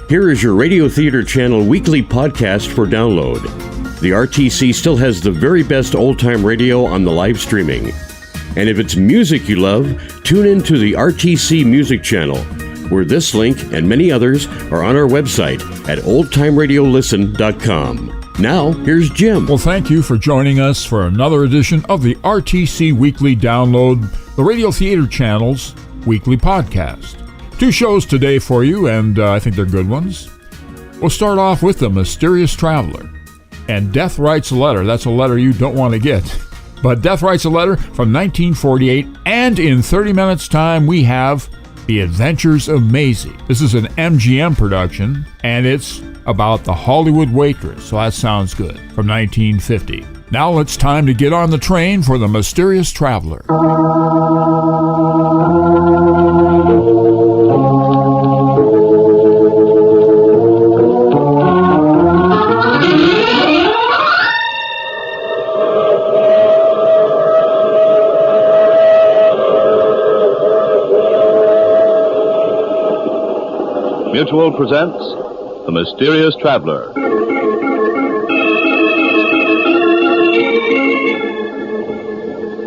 Here is your Radio Theater Channel weekly podcast for download. The RTC still has the very best old-time radio on the live streaming. And if it's music you love, tune in to the RTC Music Channel, where this link and many others are on our website at oldtimeradiolisten.com. Now, here's Jim. Well, thank you for joining us for another edition of the RTC Weekly Download, the Radio Theater Channel's weekly podcast. 2 shows today for you, and I think they're good ones. We'll start off with The Mysterious Traveler. And Death Writes a Letter. That's a letter you don't want to get. But Death Writes a Letter from 1948, and in 30 minutes' time, we have The Adventures of Maisie. This is an MGM production, and it's about the Hollywood waitress, so that sounds good, from 1950. Now it's time to get on the train for The Mysterious Traveler. Mutual presents The Mysterious Traveler.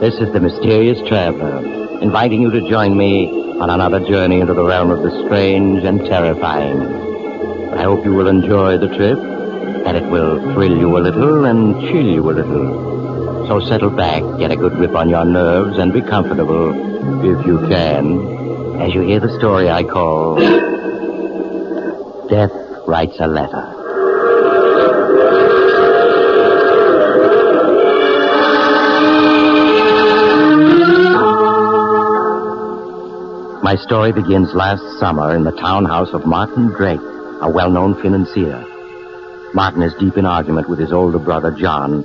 This is The Mysterious Traveler, inviting you to join me on another journey into the realm of the strange and terrifying. I hope you will enjoy the trip, and it will thrill you a little and chill you a little. So settle back, get a good grip on your nerves, and be comfortable, if you can, as you hear the story I call Death Writes a Letter. My story begins last summer in the townhouse of Martin Drake, a well-known financier. Martin is deep in argument with his older brother, John,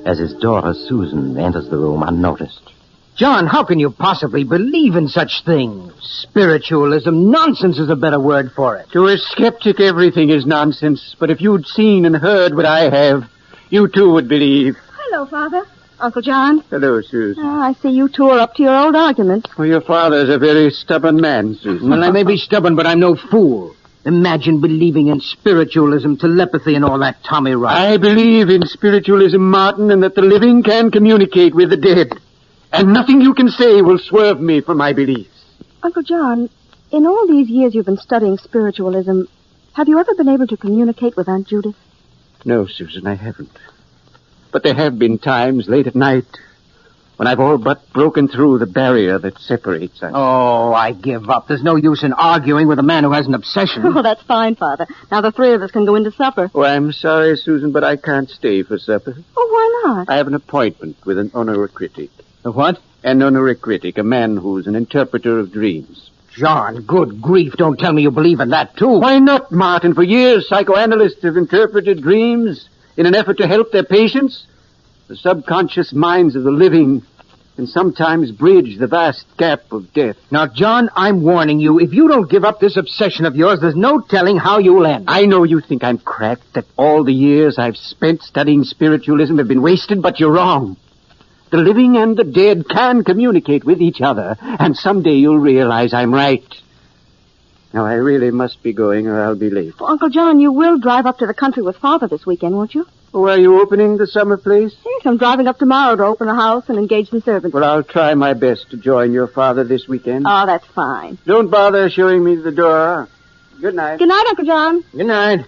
as his daughter, Susan, enters the room unnoticed. John, how can you possibly believe in such things? Spiritualism, nonsense is a better word for it. To a skeptic, everything is nonsense. But if you'd seen and heard what I have, you too would believe. Hello, Father. Uncle John. Hello, Susan. Oh, I see you two are up to your old argument. Well, your father's a very stubborn man, Susan. Well, I may be stubborn, but I'm no fool. Imagine believing in spiritualism, telepathy, and all that tommy rot. I believe in spiritualism, Martin, and that the living can communicate with the dead. And nothing you can say will swerve me from my beliefs. Uncle John, in all these years you've been studying spiritualism, have you ever been able to communicate with Aunt Judith? No, Susan, I haven't. But there have been times late at night when I've all but broken through the barrier that separates us. Oh, I give up. There's no use in arguing with a man who has an obsession. Oh, that's fine, Father. Now the 3 of us can go into supper. Oh, I'm sorry, Susan, but I can't stay for supper. Oh, why not? I have an appointment with an honoricritic. A what? An honoricritic, a man who's an interpreter of dreams. John, good grief, don't tell me you believe in that, too. Why not, Martin? For years, psychoanalysts have interpreted dreams in an effort to help their patients. The subconscious minds of the living can sometimes bridge the vast gap of death. Now, John, I'm warning you, if you don't give up this obsession of yours, there's no telling how you'll end. I know you think I'm cracked, that all the years I've spent studying spiritualism have been wasted, but you're wrong. The living and the dead can communicate with each other, and someday you'll realize I'm right. Now, I really must be going or I'll be late. Well, Uncle John, you will drive up to the country with Father this weekend, won't you? Oh, are you opening the summer place? Yes, I'm driving up tomorrow to open the house and engage some servants. Well, I'll try my best to join your father this weekend. Oh, that's fine. Don't bother showing me the door. Good night. Good night, Uncle John. Good night.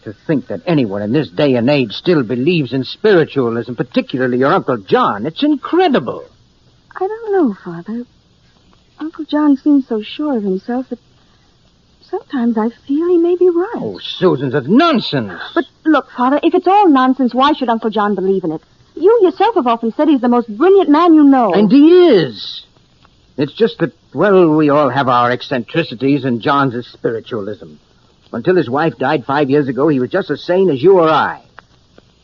To think that anyone in this day and age still believes in spiritualism, particularly your Uncle John, it's incredible. I don't know, Father. Uncle John seems so sure of himself that sometimes I feel he may be right. Oh, Susan, that's nonsense. But look, Father, if it's all nonsense, why should Uncle John believe in it? You yourself have often said he's the most brilliant man you know. And he is. It's just that, well, we all have our eccentricities, and John's is spiritualism. Until his wife died 5 years ago, he was just as sane as you or I.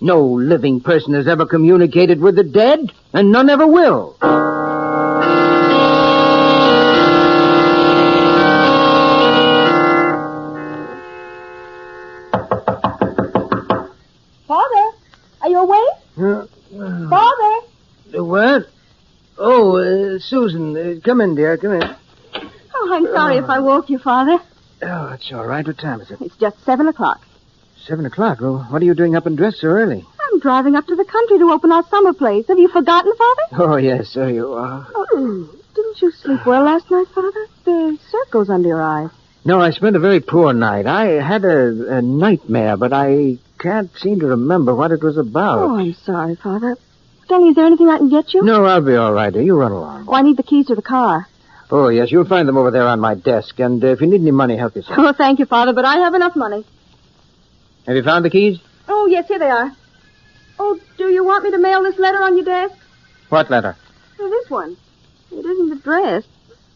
No living person has ever communicated with the dead, and none ever will. Father, are you awake? Father? What? Oh, Susan, come in, dear, come in. Oh, I'm sorry if I woke you, Father. Oh, that's all right. What time is it? It's just 7 o'clock. 7 o'clock. Well, what are you doing up and dressed so early? I'm driving up to the country to open our summer place. Have you forgotten, Father? Oh, yes, so you are. Oh, didn't you sleep well last night, Father? There's circles under your eyes. No, I spent a very poor night. I had a nightmare, but I can't seem to remember what it was about. Oh, I'm sorry, Father. Tell me, is there anything I can get you? No, I'll be all right. You run along. Oh, I need the keys to the car. Oh, yes, you'll find them over there on my desk. And if you need any money, help yourself. Oh, thank you, Father, but I have enough money. Have you found the keys? Oh, yes, here they are. Oh, do you want me to mail this letter on your desk? What letter? Oh, this one. It isn't addressed.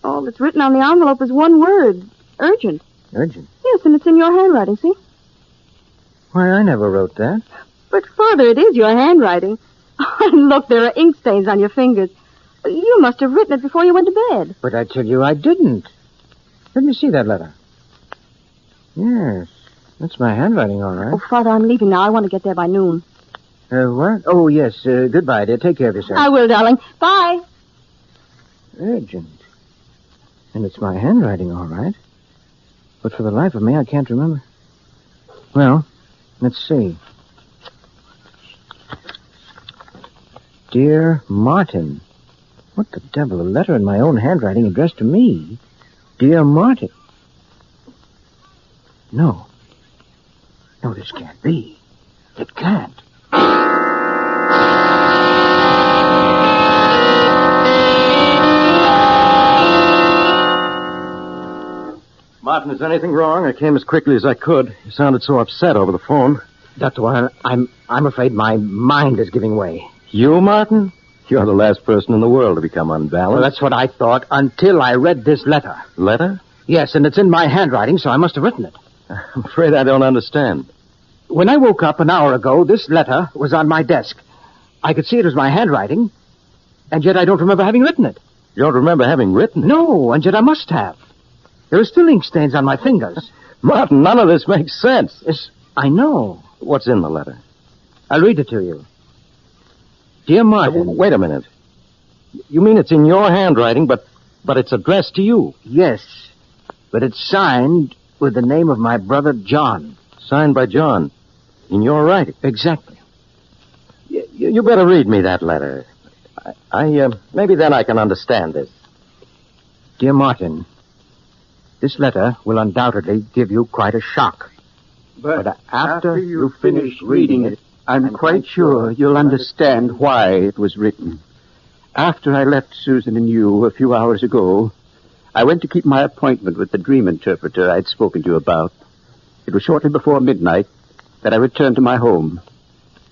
All that's written on the envelope is one word. Urgent. Urgent? Yes, and it's in your handwriting, see? Why, I never wrote that. But, Father, it is your handwriting. Look, there are ink stains on your fingers. You must have written it before you went to bed. But I tell you, I didn't. Let me see that letter. Yes, that's my handwriting, all right. Oh, Father, I'm leaving now. I want to get there by noon. What? Oh, yes. Goodbye, dear. Take care of yourself. I will, darling. Bye. Urgent. And it's my handwriting, all right. But for the life of me, I can't remember. Well, let's see. Dear Martin. What the devil? A letter in my own handwriting addressed to me. Dear Martin. No. No, this can't be. It can't. Martin, is anything wrong? I came as quickly as I could. You sounded so upset over the phone. Dr. Warren, I'm afraid my mind is giving way. You, Martin? You're the last person in the world to become unbalanced. Well, that's what I thought until I read this letter. Letter? Yes, and it's in my handwriting, so I must have written it. I'm afraid I don't understand. When I woke up an hour ago, this letter was on my desk. I could see it was my handwriting, and yet I don't remember having written it. You don't remember having written it? No, and yet I must have. There are still ink stains on my fingers. Martin, none of this makes sense. Yes, I know. What's in the letter? I'll read it to you. Dear Martin... Wait a minute. You mean it's in your handwriting, but it's addressed to you? Yes, but it's signed with the name of my brother John. Signed by John. In your writing? Exactly. You better read me that letter. Maybe then I can understand this. Dear Martin, this letter will undoubtedly give you quite a shock. But after you finish reading it, I'm quite sure you'll understand why it was written. After I left Susan and you a few hours ago, I went to keep my appointment with the dream interpreter I'd spoken to you about. It was shortly before midnight that I returned to my home.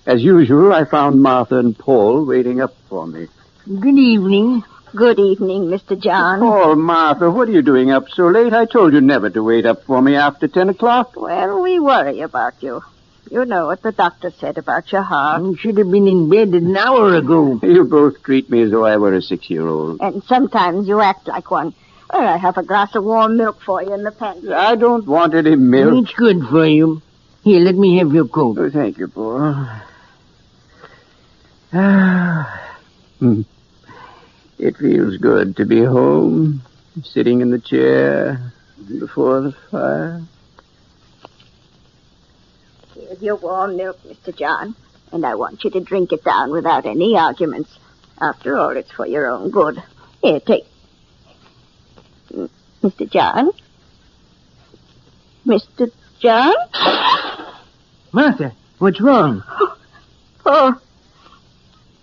As usual, I found Martha and Paul waiting up for me. Good evening. Good evening, Mr. John. Paul, Martha, what are you doing up so late? I told you never to wait up for me after 10 o'clock. Well, we worry about you. You know what the doctor said about your heart. You should have been in bed an hour ago. You both treat me as though I were a 6-year-old. And sometimes you act like one. Well, I have a glass of warm milk for you in the pantry. I don't want any milk. It's good for you. Here, let me have your coat. Oh, thank you, Paul. It feels good to be home, sitting in the chair before the fire. Here's your warm milk, Mr. John, and I want you to drink it down without any arguments. After all, it's for your own good. Here, take... Mr. John? Mr. John? Martha, what's wrong? Oh,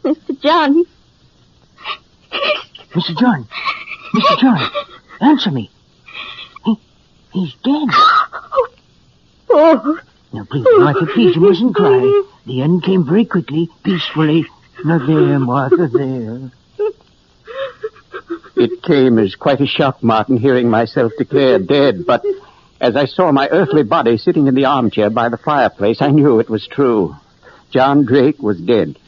Mr. John, Mr. John. Mr. John, answer me. He's dead. Oh. Now, please, Martha, please, you mustn't cry. The end came very quickly, peacefully. Now, there, Martha, there. It came as quite a shock, Martin, hearing myself declared dead, but as I saw my earthly body sitting in the armchair by the fireplace, I knew it was true. John Drake was dead.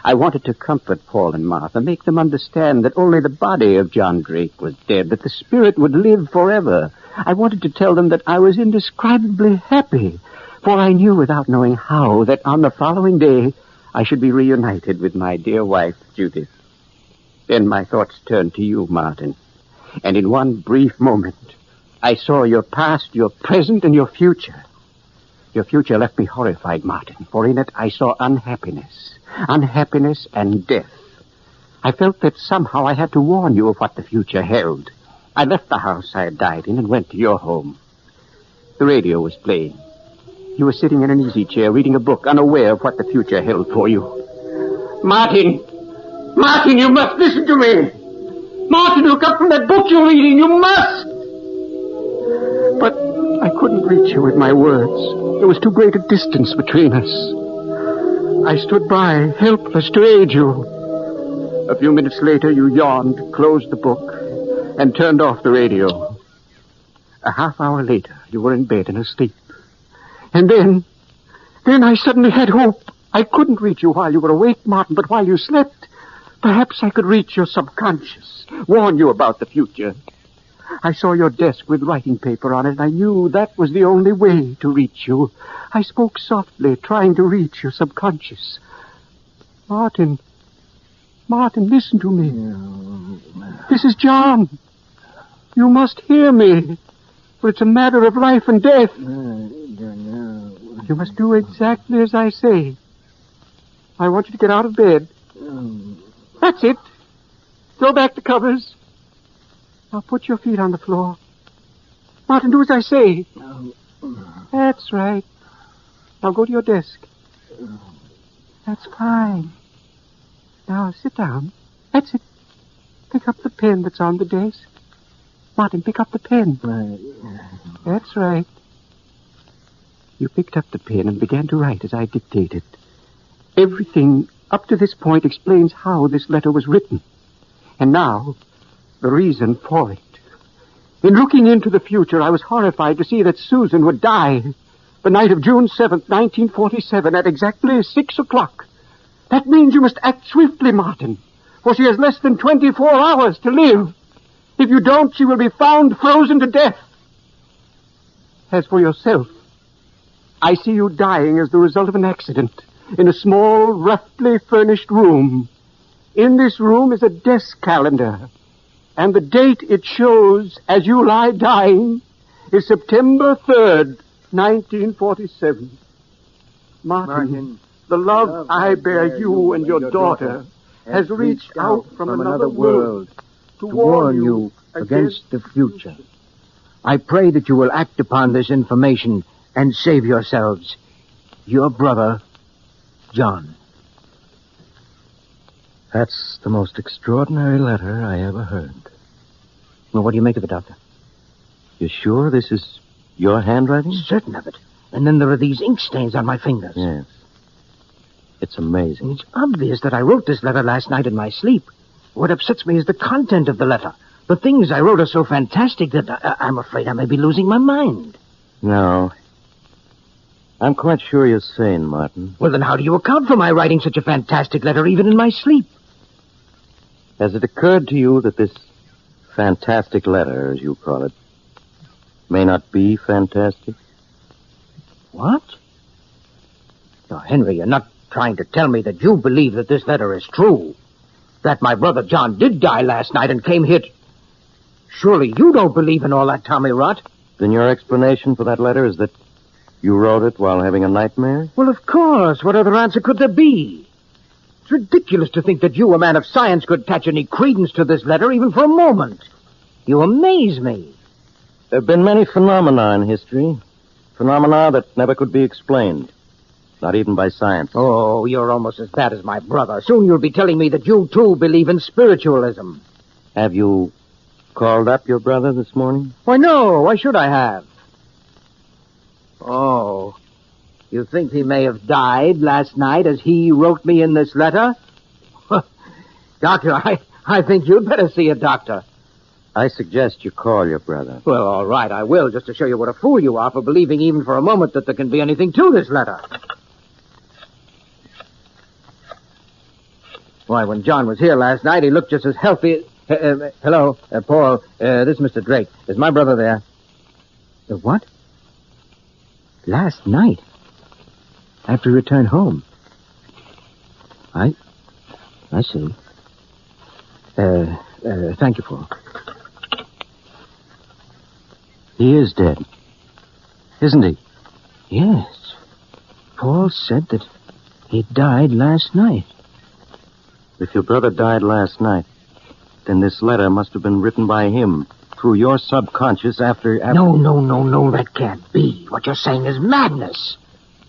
I wanted to comfort Paul and Martha, make them understand that only the body of John Drake was dead, that the spirit would live forever. I wanted to tell them that I was indescribably happy, for I knew without knowing how that on the following day I should be reunited with my dear wife, Judith. Then my thoughts turned to you, Martin, and in one brief moment I saw your past, your present, and your future. Your future left me horrified, Martin, for in it I saw unhappiness. Unhappiness and death. I felt that somehow I had to warn you of what the future held. I left the house I had died in and went to your home. The radio was playing. You were sitting in an easy chair reading a book, unaware of what the future held for you. Martin! Martin, you must listen to me! Martin, look up from that book you're reading. You must! But I couldn't reach you with my words. There was too great a distance between us. I stood by, helpless to aid you. A few minutes later, you yawned, closed the book, and turned off the radio. A half hour later, you were in bed and asleep. And then I suddenly had hope. I couldn't reach you while you were awake, Martin, but while you slept, perhaps I could reach your subconscious, warn you about the future. I saw your desk with writing paper on it, and I knew that was the only way to reach you. I spoke softly, trying to reach your subconscious. Martin, listen to me. This is John. You must hear me, for it's a matter of life and death. You must do exactly as I say. I want you to get out of bed. That's it. Throw back the covers. Now put your feet on the floor. Martin, do as I say. That's right. Now go to your desk. That's fine. Now sit down. That's it. Pick up the pen that's on the desk. Martin, pick up the pen. That's right. You picked up the pen and began to write as I dictated. Everything up to this point explains how this letter was written. And now, the reason for it. In looking into the future, I was horrified to see that Susan would die the night of June 7th, 1947, at exactly 6 o'clock. That means you must act swiftly, Martin, for she has less than 24 hours to live. If you don't, she will be found frozen to death. As for yourself, I see you dying as the result of an accident in a small, roughly furnished room. In this room is a desk calendar, and the date it shows as you lie dying is September 3rd, 1947. Martin, the love I bear you and your daughter has reached out from another world to warn you against the future. I pray that you will act upon this information and save yourselves. Your brother, John. That's the most extraordinary letter I ever heard. Well, what do you make of it, Doctor? You sure this is your handwriting? Certain of it. And then there are these ink stains on my fingers. Yes. It's amazing. It's obvious that I wrote this letter last night in my sleep. What upsets me is the content of the letter. The things I wrote are so fantastic that I'm afraid I may be losing my mind. No. I'm quite sure you're sane, Martin. Well, then how do you account for my writing such a fantastic letter even in my sleep? Has it occurred to you that this fantastic letter, as you call it, may not be fantastic? What? Now, Henry, you're not trying to tell me that you believe that this letter is true. That my brother John did die last night and came here. Surely you don't believe in all that Tommy rot. Then your explanation for that letter is that you wrote it while having a nightmare? Well, of course. What other answer could there be? It's ridiculous to think that you, a man of science, could attach any credence to this letter even for a moment. You amaze me. There have been many phenomena in history. Phenomena that never could be explained. Not even by science. Oh, you're almost as bad as my brother. Soon you'll be telling me that you, too, believe in spiritualism. Have you called up your brother this morning? Why, no. Why should I have? Oh, you think he may have died last night as he wrote me in this letter? Doctor, I think you'd better see a doctor. I suggest you call your brother. Well, all right, I will, just to show you what a fool you are for believing even for a moment that there can be anything to this letter. Why, when John was here last night, he looked just as healthy... hello, Paul. This is Mr. Drake. Is my brother there? The what? Last night? After he returned home? I see. Thank you, Paul. He is dead. Isn't he? Yes. Paul said that he died last night. If your brother died last night, then this letter must have been written by him through your subconscious after... No, that can't be. What you're saying is madness.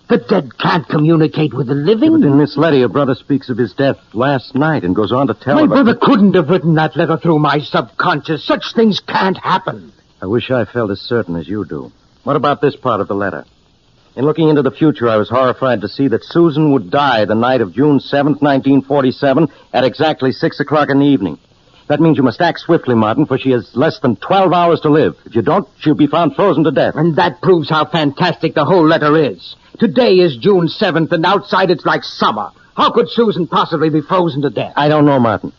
The dead can't communicate with the living. Yeah, but in this letter, your brother speaks of his death last night and goes on to tell My about... brother couldn't have written that letter through my subconscious. Such things can't happen. I wish I felt as certain as you do. What about this part of the letter? In looking into the future, I was horrified to see that Susan would die the night of June 7th, 1947, at exactly 6 o'clock in the evening. That means you must act swiftly, Martin, for she has less than 12 hours to live. If you don't, she'll be found frozen to death. And that proves how fantastic the whole letter is. Today is June 7th, and outside it's like summer. How could Susan possibly be frozen to death? I don't know, Martin.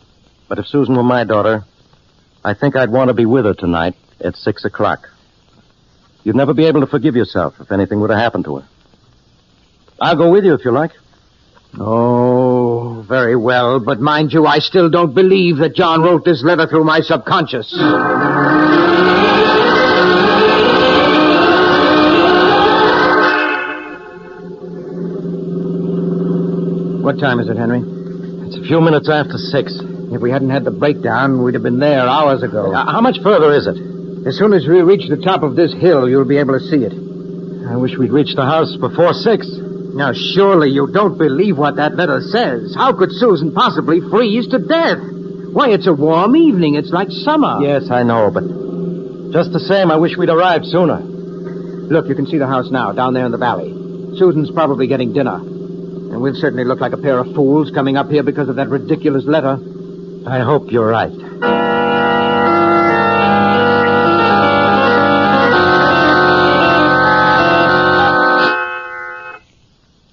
But if Susan were my daughter, I think I'd want to be with her tonight at 6 o'clock. You'd never be able to forgive yourself if anything would have happened to her. I'll go with you if you like. Oh, very well. But mind you, I still don't believe that John wrote this letter through my subconscious. What time is it, Henry? It's a few minutes after 6. If we hadn't had the breakdown, we'd have been there hours ago. How much further is it? As soon as we reach the top of this hill, you'll be able to see it. I wish we'd reached the house before 6. Now, surely you don't believe what that letter says. How could Susan possibly freeze to death? Why, it's a warm evening. It's like summer. Yes, I know, but just the same, I wish we'd arrived sooner. Look, you can see the house now, down there in the valley. Susan's probably getting dinner. And we'll certainly look like a pair of fools coming up here because of that ridiculous letter. I hope you're right.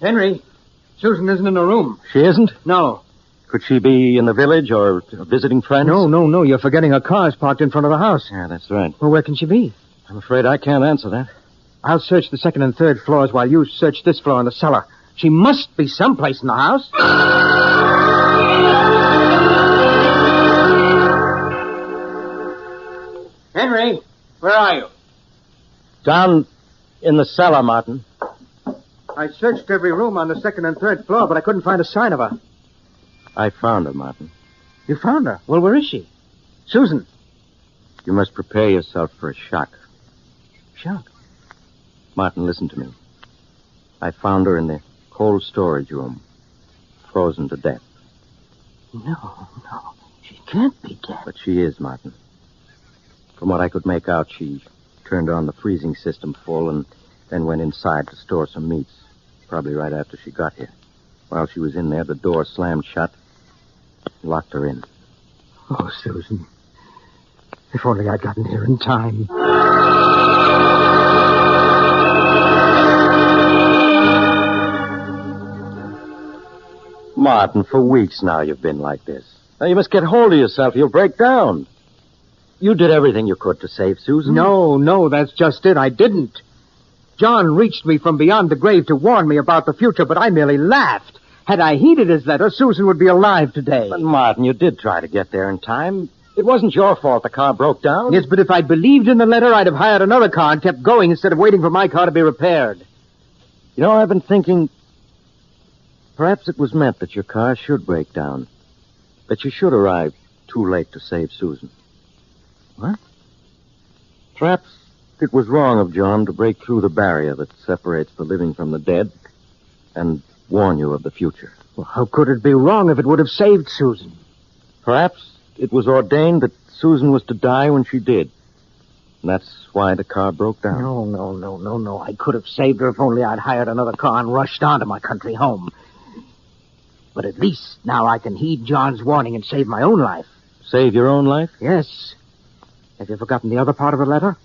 Henry, Susan isn't in her room. She isn't? No. Could she be in the village or visiting friends? No. You're forgetting her car's parked in front of the house. Yeah, that's right. Well, where can she be? I'm afraid I can't answer that. I'll search the second and third floors while you search this floor in the cellar. She must be someplace in the house. Henry, where are you? Down in the cellar, Martin. I searched every room on the second and third floor, but I couldn't find a sign of her. I found her, Martin. You found her? Well, where is she? Susan. You must prepare yourself for a shock. Shock? Martin, listen to me. I found her in the cold storage room, frozen to death. No. She can't be dead. But she is, Martin. From what I could make out, she turned on the freezing system full and then went inside to store some meats, probably right after she got here. While she was in there, the door slammed shut and locked her in. Oh, Susan. If only I'd gotten here in time. Martin, for weeks now you've been like this. Now you must get hold of yourself. You'll break down. You did everything you could to save Susan. No, that's just it. I didn't. John reached me from beyond the grave to warn me about the future, but I merely laughed. Had I heeded his letter, Susan would be alive today. But, Martin, you did try to get there in time. It wasn't your fault the car broke down. Yes, but if I'd believed in the letter, I'd have hired another car and kept going instead of waiting for my car to be repaired. You know, I've been thinking... Perhaps it was meant that your car should break down. That you should arrive too late to save Susan. What? Perhaps it was wrong of John to break through the barrier that separates the living from the dead and warn you of the future. Well, how could it be wrong if it would have saved Susan? Perhaps it was ordained that Susan was to die when she did. And that's why the car broke down. No. I could have saved her if only I'd hired another car and rushed on to my country home. But at least now I can heed John's warning and save my own life. Save your own life? Yes. Have you forgotten the other part of the letter?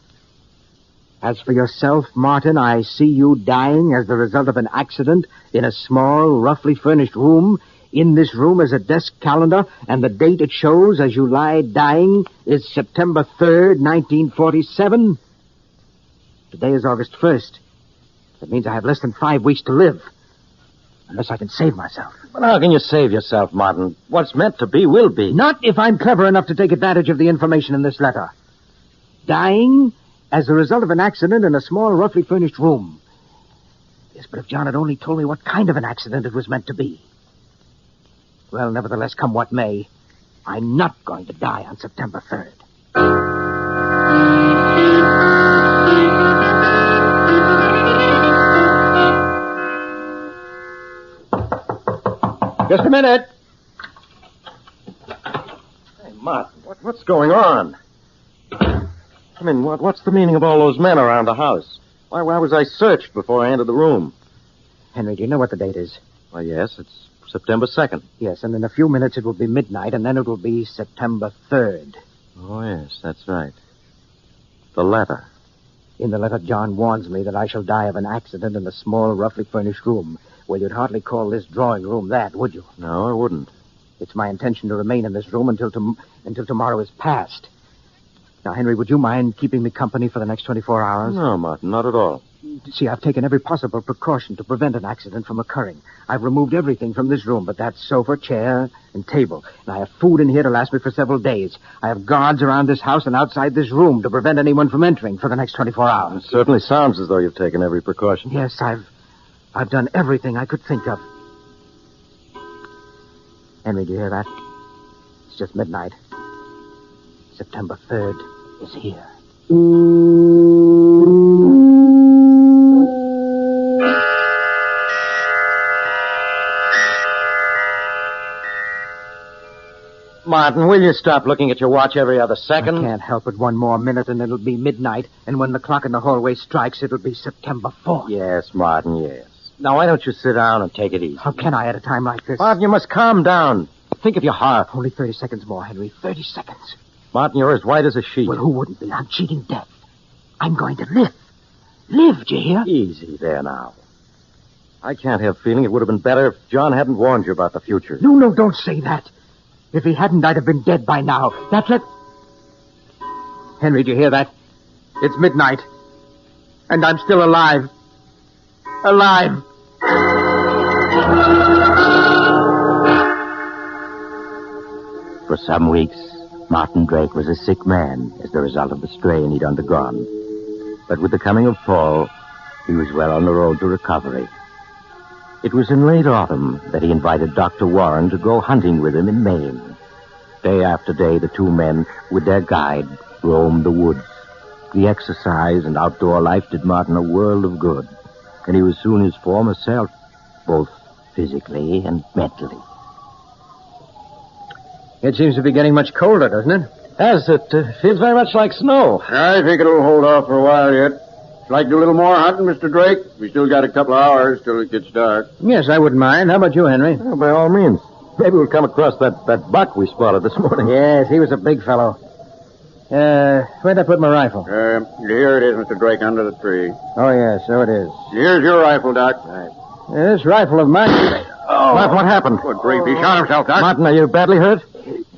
As for yourself, Martin, I see you dying as the result of an accident in a small, roughly furnished room. In this room is a desk calendar, and the date it shows as you lie dying is September 3rd, 1947. Today is August 1st. That means I have less than 5 weeks to live. Unless I can save myself. But how can you save yourself, Martin? What's meant to be will be. Not if I'm clever enough to take advantage of the information in this letter. Dying as a result of an accident in a small, roughly furnished room. Yes, but if John had only told me what kind of an accident it was meant to be. Well, nevertheless, come what may, I'm not going to die on September 3rd. Just a minute. Hey, Martin, what's going on? I mean, what's the meaning of all those men around the house? Why was I searched before I entered the room? Henry, do you know what the date is? Well, yes, it's September 2nd. Yes, and in a few minutes it will be midnight, and then it will be September 3rd. Oh, yes, that's right. The letter. In the letter, John warns me that I shall die of an accident in a small, roughly furnished room. Well, you'd hardly call this drawing room that, would you? No, I wouldn't. It's my intention to remain in this room until tomorrow is past. Now, Henry, would you mind keeping me company for the next 24 hours? No, Martin, not at all. See, I've taken every possible precaution to prevent an accident from occurring. I've removed everything from this room but that sofa, chair, and table. And I have food in here to last me for several days. I have guards around this house and outside this room to prevent anyone from entering for the next 24 hours. It certainly sounds as though you've taken every precaution. Yes, I've done everything I could think of. Henry, do you hear that? It's just midnight. September 3rd is here. Martin, will you stop looking at your watch every other second? I can't help it. One more minute and it'll be midnight. And when the clock in the hallway strikes, it'll be September 4th. Yes, Martin, yes. Now, why don't you sit down and take it easy? How can I at a time like this? Martin, you must calm down. Think of your heart. Only 30 seconds more, Henry. 30 seconds. Martin, you're as white as a sheet. Well, who wouldn't be? I'm cheating death. I'm going to live. Live, do you hear? Easy there now. I can't help feeling it would have been better if John hadn't warned you about the future. No, don't say that. If he hadn't, I'd have been dead by now. Henry, do you hear that? It's midnight. And I'm still alive. Alive. For some weeks, Martin Drake was a sick man as the result of the strain he'd undergone. But with the coming of fall, he was well on the road to recovery. It was in late autumn that he invited Dr. Warren to go hunting with him in Maine. Day after day, the two men, with their guide, roamed the woods. The exercise and outdoor life did Martin a world of good, and he was soon his former self, both physically and mentally. It seems to be getting much colder, doesn't it? Yes, it feels very much like snow. I think it'll hold off for a while yet. Would you like to do a little more hunting, Mr. Drake? We still got a couple of hours till it gets dark. Yes, I wouldn't mind. How about you, Henry? Well, by all means. Maybe we'll come across that buck we spotted this morning. Yes, he was a big fellow. Where'd I put my rifle? Here it is, Mr. Drake, under the tree. Oh, yes, so it is. Here's your rifle, Doc. Right. This rifle of mine... Oh! What happened? Good grief, he shot himself, Doc. Martin, are you badly hurt?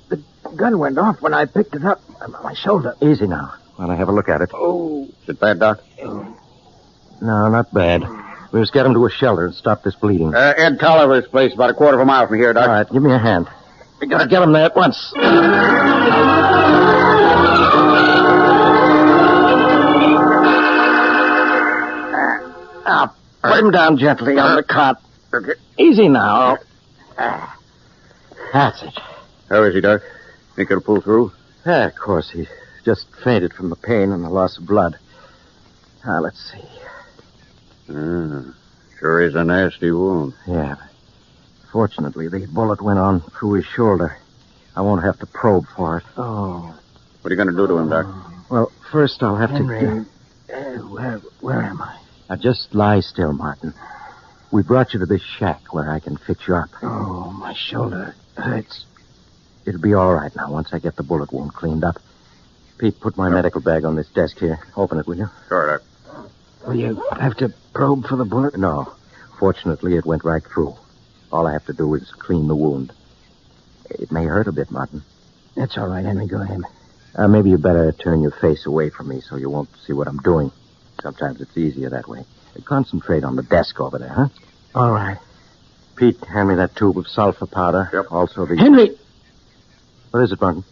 The gun went off when I picked it up on my shoulder. Easy now. While I have a look at it. Oh. Is it bad, Doc? No, not bad. We'll just get him to a shelter and stop this bleeding. Ed Tolliver's place, about a quarter of a mile from here, Doc. All right, give me a hand. We gotta get him there at once. Now, put him down gently on the cot. Okay. Easy now. That's it. How is he, Doc? Think he'll pull through? Yeah, of course. He just fainted from the pain and the loss of blood. Now, let's see. Sure is a nasty wound. Yeah. Fortunately, the bullet went on through his shoulder. I won't have to probe for it. Oh. What are you going to do to him, Doc? Well, first I'll have Henry, where am I? Now, just lie still, Martin. We brought you to this shack where I can fix you up. Oh, my shoulder hurts. It'll be all right now once I get the bullet wound cleaned up. Pete, put my medical bag on this desk here. Open it, will you? Sure, Doc. Will you have to probe for the bullet? No. Fortunately, it went right through. All I have to do is clean the wound. It may hurt a bit, Martin. That's all right, Henry. Go ahead. Maybe you better turn your face away from me so you won't see what I'm doing. Sometimes it's easier that way. Concentrate on the desk over there, huh? All right. Pete, hand me that tube of sulfur powder. Yep. Also the... Henry! What is it, Martin?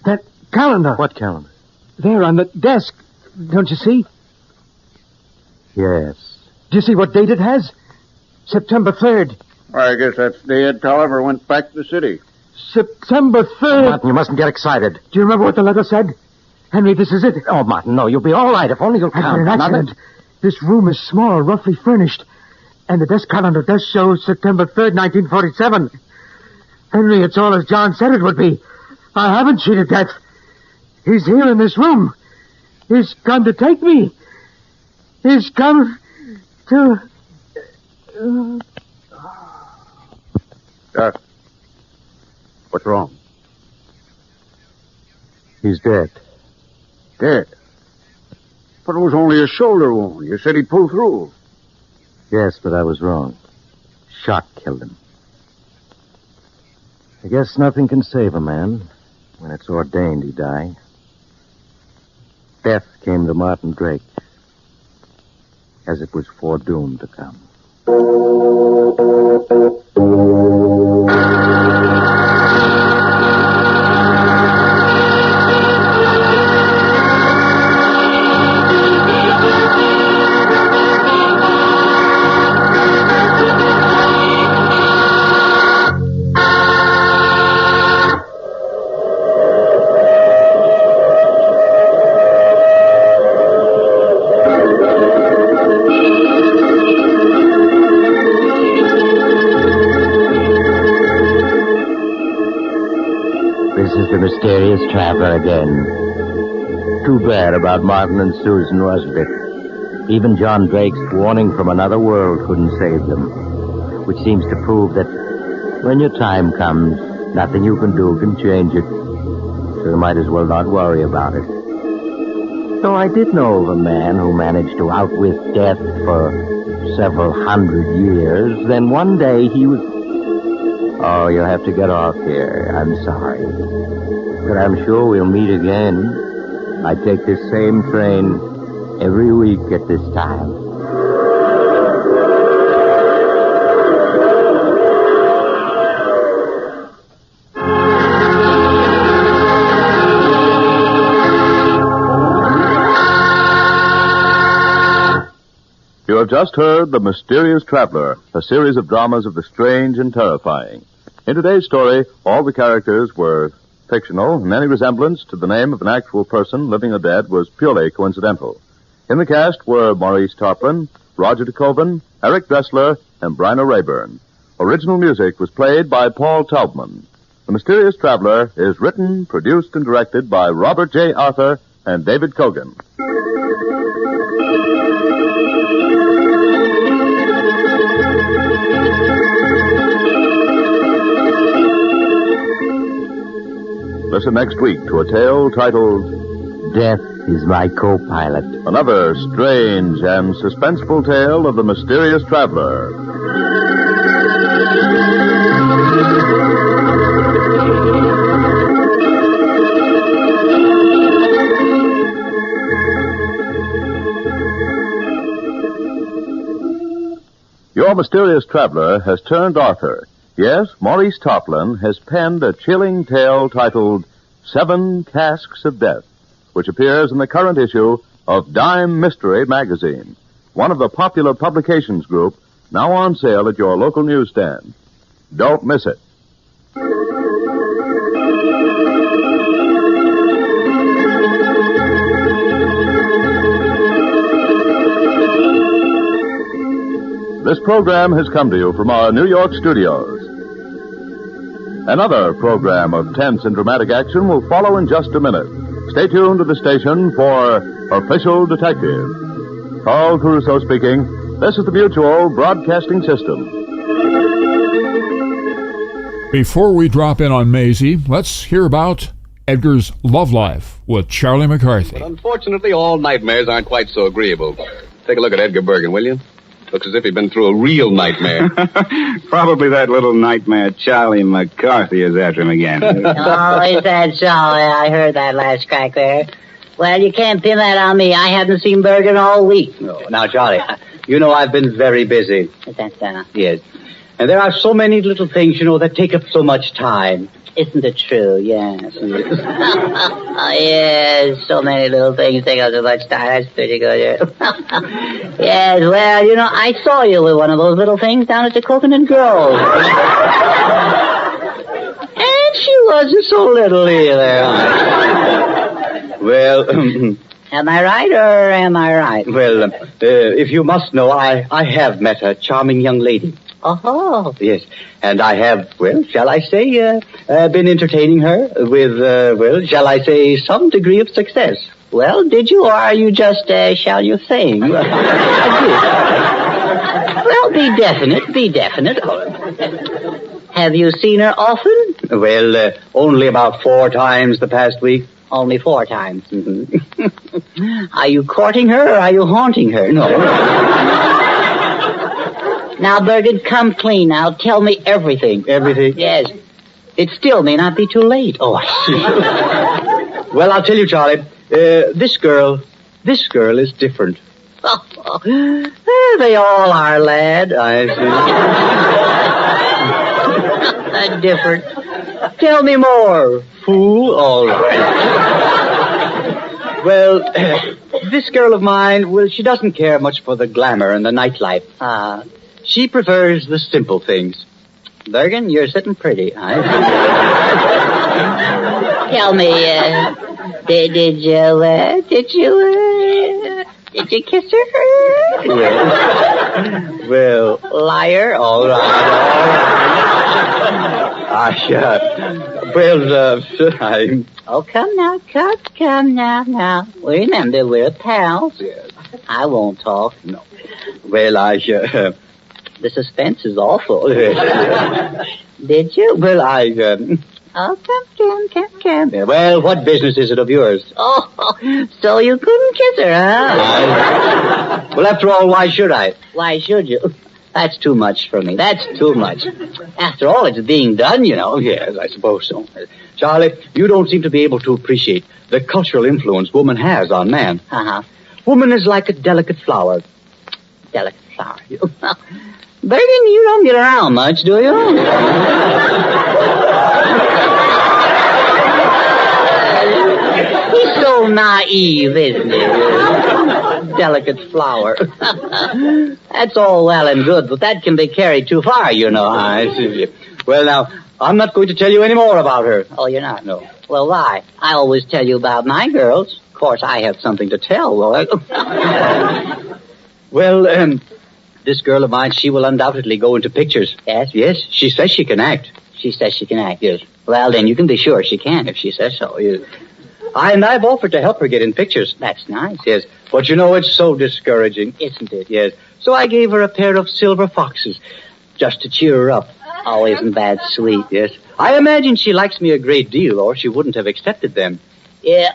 That calendar. What calendar? There on the desk. Don't you see? Yes. Do you see what date it has? September 3rd. I guess that's the day Ed Tolliver went back to the city. September 3rd. Martin, you mustn't get excited. Do you remember what the letter said? Henry, this is it. Oh, Martin, no, you'll be all right if only you'll After count. an accident, this room is small, roughly furnished. And the desk calendar does show September 3rd, 1947. Henry, it's all as John said it would be. I haven't cheated death. He's here in this room. He's come to take me. He's come to... Doc, what's wrong? He's dead. Dead. But it was only a shoulder wound. You said he pulled through. Yes, but I was wrong. Shock killed him. I guess nothing can save a man when it's ordained he die. Death came to Martin Drake as it was foredoomed to come. The mysterious traveler again. Too bad about Martin and Susan, wasn't it? Even John Drake's warning from another world couldn't save them. Which seems to prove that when your time comes, nothing you can do can change it. So you might as well not worry about it. Though I did know of a man who managed to outwit death for several hundred years. Then one day he was... Oh, you'll have to get off here. I'm sorry. But I'm sure we'll meet again. I take this same train every week at this time. You have just heard The Mysterious Traveler, a series of dramas of the strange and terrifying. In today's story, all the characters were fictional, and any resemblance to the name of an actual person, living or dead, was purely coincidental. In the cast were Maurice Tarplin, Roger DeKoven, Eric Dressler, and Bryna Rayburn. Original music was played by Paul Taubman. The Mysterious Traveler is written, produced, and directed by Robert J. Arthur and David Kogan. Listen next week to a tale titled Death is My Co-Pilot. Another strange and suspenseful tale of the mysterious traveler. Your mysterious traveler has turned Arthur. Yes, Maurice Tarplin has penned a chilling tale titled 7 Casks of Death, which appears in the current issue of Dime Mystery magazine, one of the popular publications group, now on sale at your local newsstand. Don't miss it. This program has come to you from our New York studios. Another program of tense and dramatic action will follow in just a minute. Stay tuned to the station for Official Detective. Carl Caruso speaking. This is the Mutual Broadcasting System. Before we drop in on Maisie, let's hear about Edgar's love life with Charlie McCarthy. But unfortunately, all nightmares aren't quite so agreeable. Take a look at Edgar Bergen, will you? Looks as if he'd been through a real nightmare. Probably that little nightmare Charlie McCarthy is after him again. Oh, is that so? I heard that last crack there. Well, you can't pin that on me. I haven't seen Bergen all week. No. Now, Charlie, you know I've been very busy. Is that so? Yes. And there are so many little things, that take up so much time. Isn't it true? Yes. Yes, so many little things take up so much time. That's pretty good. Yes, well, I saw you with one of those little things down at the Coconut Grove. And she wasn't so little either. Well, am I right or am I right? Well, if you must know, I have met a charming young lady. Oh. Yes, and I have, shall I say, been entertaining her with, shall I say, some degree of success. Well, did you, or are you just, shall you say? Well, be definite. Have you seen her often? Well, only about 4 times the past week. Only 4 times. Mm-hmm. Are you courting her or are you haunting her? No. Now, Bergen, come clean now. Tell me everything. Everything? Yes. It still may not be too late. Oh, I see. Well, I'll tell you, Charlie. This girl is different. They all are, lad. I see. Different. Tell me more, fool. All right. Well, this girl of mine, she doesn't care much for the glamour and the nightlife. She prefers the simple things. Bergen, you're sitting pretty. Tell me, did you kiss her? Well, liar. All right. Oh, come now. Remember, we're pals. Yes. I won't talk. No. Well, the suspense is awful. Did you? Well, Oh, come. Well, what business is it of yours? Oh, so you couldn't kiss her, huh? Well, after all, why should I? Why should you? That's too much for me. That's too much. After all, it's being done, Yes, I suppose so. Charlie, you don't seem to be able to appreciate the cultural influence woman has on man. Uh-huh. Woman is like a delicate flower. Delicate flower. Bergen, you don't get around much, do you? He's so naive, isn't he? Delicate flower. That's all well and good, but that can be carried too far, I see. Well, now, I'm not going to tell you any more about her. Oh, you're not? No. Well, why? I always tell you about my girls. Of course, I have something to tell. Well, this girl of mine, she will undoubtedly go into pictures. Yes? Yes, she says she can act. She says she can act? Yes. Well, then you can be sure she can if she says so. Yes. I've offered to help her get in pictures. That's nice. Yes. But it's so discouraging. Isn't it? Yes. So I gave her a pair of silver foxes just to cheer her up. Oh, isn't that sweet? Yes. I imagine she likes me a great deal or she wouldn't have accepted them. Yeah.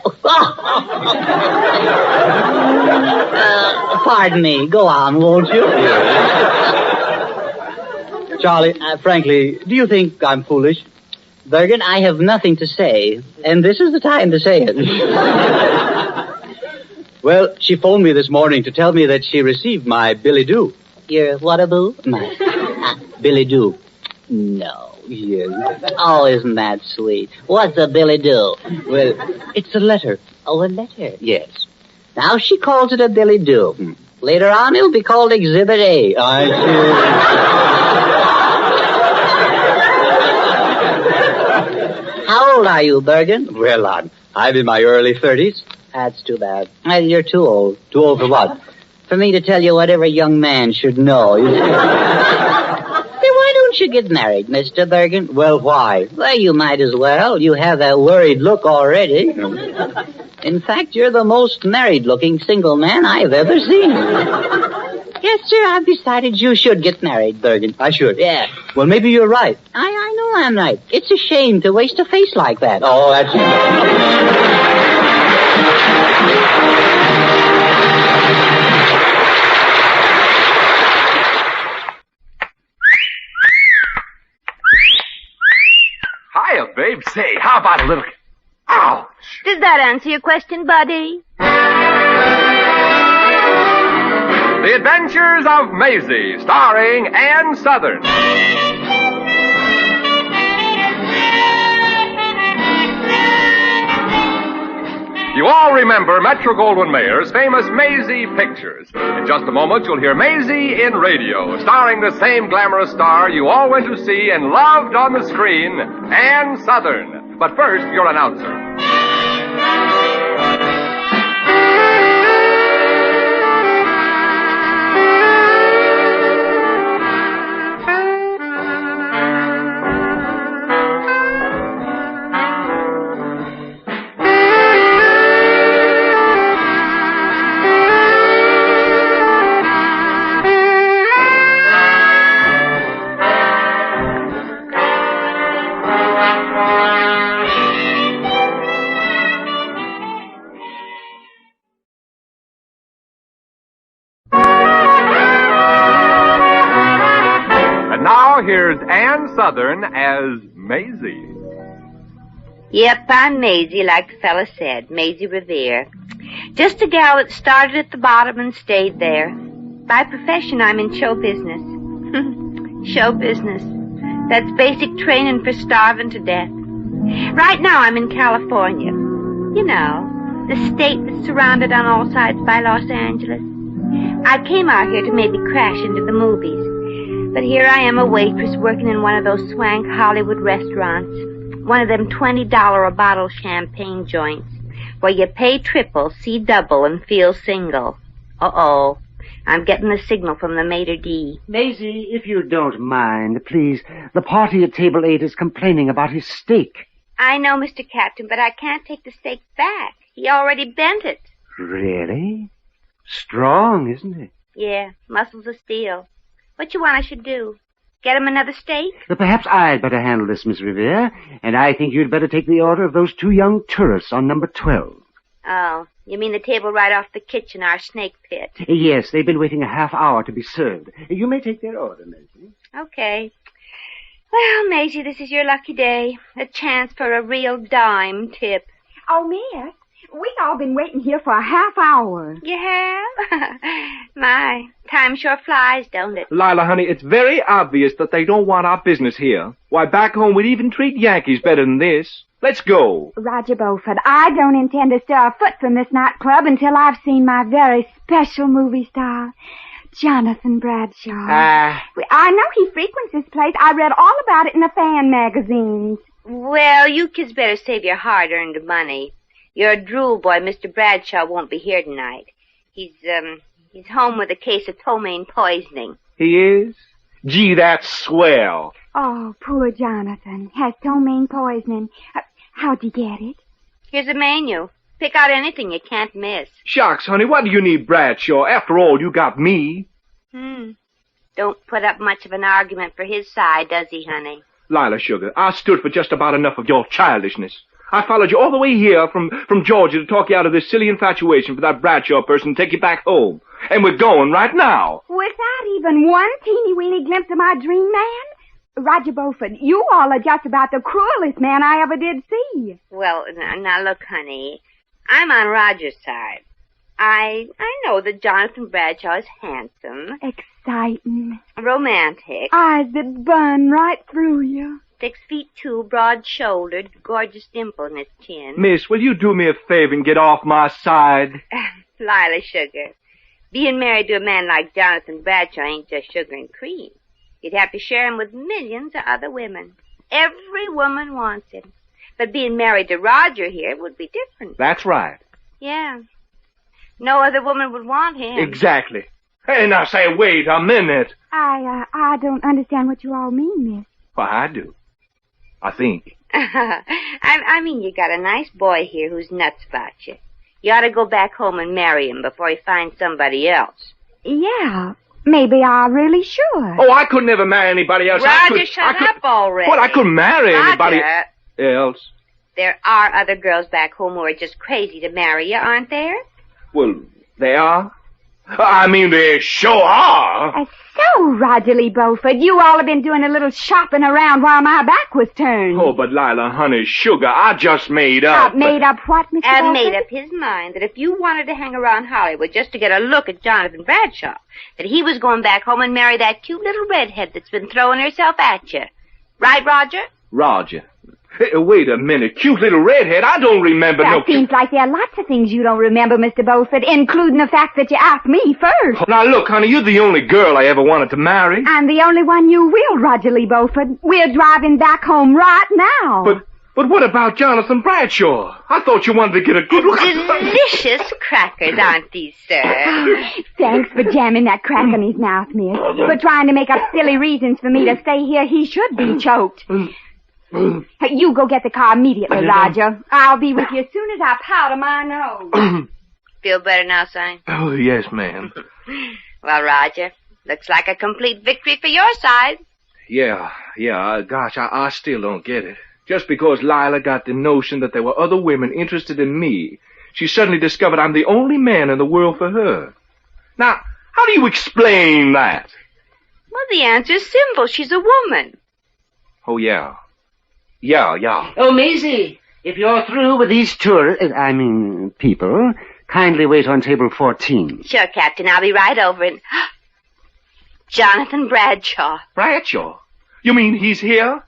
Pardon me. Go on, won't you? Charlie, frankly, do you think I'm foolish? Bergen, I have nothing to say, and this is the time to say it. Well, she phoned me this morning to tell me that she received my billet doux. Your what-a-boo? My billet doux. No. Yes. Oh, isn't that sweet? What's a billet doux? Well, it's a letter. Oh, a letter? Yes. Now she calls it a billet doux. Later on, it'll be called Exhibit A. I see. How old are you, Bergen? Well, I'm in my early 30s. That's too bad. You're too old. Too old for what? For me to tell you what every young man should know. Why don't you get married, Mr. Bergen? Well, why? Well, you might as well. You have that worried look already. In fact, you're the most married-looking single man I've ever seen. Yes, sir, I've decided you should get married, Bergen. I should? Yeah. Well, maybe you're right. I know I'm right. It's a shame to waste a face like that. Oh, that's... Hiya, babe. Say, how about a little... Ouch! Does that answer your question, buddy? The Adventures of Maisie, starring Ann Sothern. You all remember Metro-Goldwyn-Mayer's famous Maisie pictures. In just a moment, you'll hear Maisie in radio, starring the same glamorous star you all went to see and loved on the screen, Ann Sothern. But first, your announcer. Here's Ann Sothern as Maisie. Yep, I'm Maisie, like the fella said, Maisie Revere. Just a gal that started at the bottom and stayed there. By profession, I'm in show business. Show business. That's basic training for starving to death. Right now, I'm in California. You know, the state that's surrounded on all sides by Los Angeles. I came out here to maybe crash into the movies. But here I am, a waitress working in one of those swank Hollywood restaurants. One of them $20 a bottle champagne joints, where you pay triple, see double, and feel single. Uh-oh. I'm getting a signal from the maitre d'. Maisie, if you don't mind, please. The party at table 8 is complaining about his steak. I know, Mr. Captain, but I can't take the steak back. He already bent it. Really? Strong, isn't it? Yeah, muscles of steel. What you want I should do? Get him another steak? Perhaps I'd better handle this, Miss Revere, and I think you'd better take the order of those 2 young tourists on number 12. Oh, you mean the table right off the kitchen, our snake pit? Yes, they've been waiting a half hour to be served. You may take their order, Maisie. Okay. Well, Maisie, this is your lucky day. A chance for a real dime tip. Oh, miss, we've all been waiting here for a half hour. You have? My, time sure flies, don't it? Lila, honey, it's very obvious that they don't want our business here. Why, back home we'd even treat Yankees better than this. Let's go. Roger Beaufort, I don't intend to stir a foot from this nightclub until I've seen my very special movie star, Jonathan Bradshaw. I know he frequents this place. I read all about it in the fan magazines. Well, you kids better save your hard-earned money. Your drool boy, Mr. Bradshaw, won't be here tonight. He's home with a case of ptomaine poisoning. He is? Gee, that's swell. Oh, poor Jonathan. Has ptomaine poisoning. How'd you get it? Here's a menu. Pick out anything you can't miss. Shucks, honey, what do you need Bradshaw? After all, you got me. Don't put up much of an argument for his side, does he, honey? Lila, sugar, I stood for just about enough of your childishness. I followed you all the way here from Georgia to talk you out of this silly infatuation for that Bradshaw person and take you back home. And we're going right now. Without even one teeny-weeny glimpse of my dream man? Roger Beaufort, you all are just about the cruelest man I ever did see. Well, now look, honey, I'm on Roger's side. I know that Jonathan Bradshaw is handsome. Exciting. Romantic. Eyes that burn right through you. 6'2", broad-shouldered, gorgeous dimple in his chin. Miss, will you do me a favor and get off my side? Lila, sugar. Being married to a man like Jonathan Bradshaw ain't just sugar and cream. You'd have to share him with millions of other women. Every woman wants him. But being married to Roger here would be different. That's right. Yeah. No other woman would want him. Exactly. Hey, now say, wait a minute. I don't understand what you all mean, miss. Well, I do. I think. I mean, you got a nice boy here who's nuts about you. You ought to go back home and marry him before he finds somebody else. Yeah, maybe I really should. Oh, I could never marry anybody else. Roger, shut up already. Well, I couldn't marry anybody else. There are other girls back home who are just crazy to marry you, aren't there? Well, they are. I mean, they sure are. So, Roger Lee Beaufort, you all have been doing a little shopping around while my back was turned. Oh, but Lila, honey, sugar, I just made up. Made up what, Mr. Beaufort? Made up his mind that if you wanted to hang around Hollywood just to get a look at Jonathan Bradshaw, that he was going back home and marry that cute little redhead that's been throwing herself at you. Right, Roger? Roger. Hey, wait a minute. Cute little redhead? I don't remember That seems like there are lots of things you don't remember, Mr. Beaufort, including the fact that you asked me first. Now, look, honey, you're the only girl I ever wanted to marry. And the only one you will, Roger Lee Beaufort. We're driving back home right now. But what about Jonathan Bradshaw? I thought you wanted to get a good look. Delicious crackers, aren't these, sir? Thanks for jamming that crack in his mouth, miss. For trying to make up silly reasons for me to stay here. He should be choked. You go get the car immediately, Roger. I'll be with you as soon as I powder my nose. Feel better now, son? Oh, yes, ma'am. Well, Roger, looks like a complete victory for your side. Yeah, gosh, I still don't get it. Just because Lila got the notion that there were other women interested in me, she suddenly discovered I'm the only man in the world for her. Now, how do you explain that? Well, the answer's simple. She's a woman. Oh, yeah. Yeah. Oh, Maisie, if you're through with these people, kindly wait on table 14. Sure, Captain. I'll be right over and... Jonathan Bradshaw. Bradshaw? You mean he's here?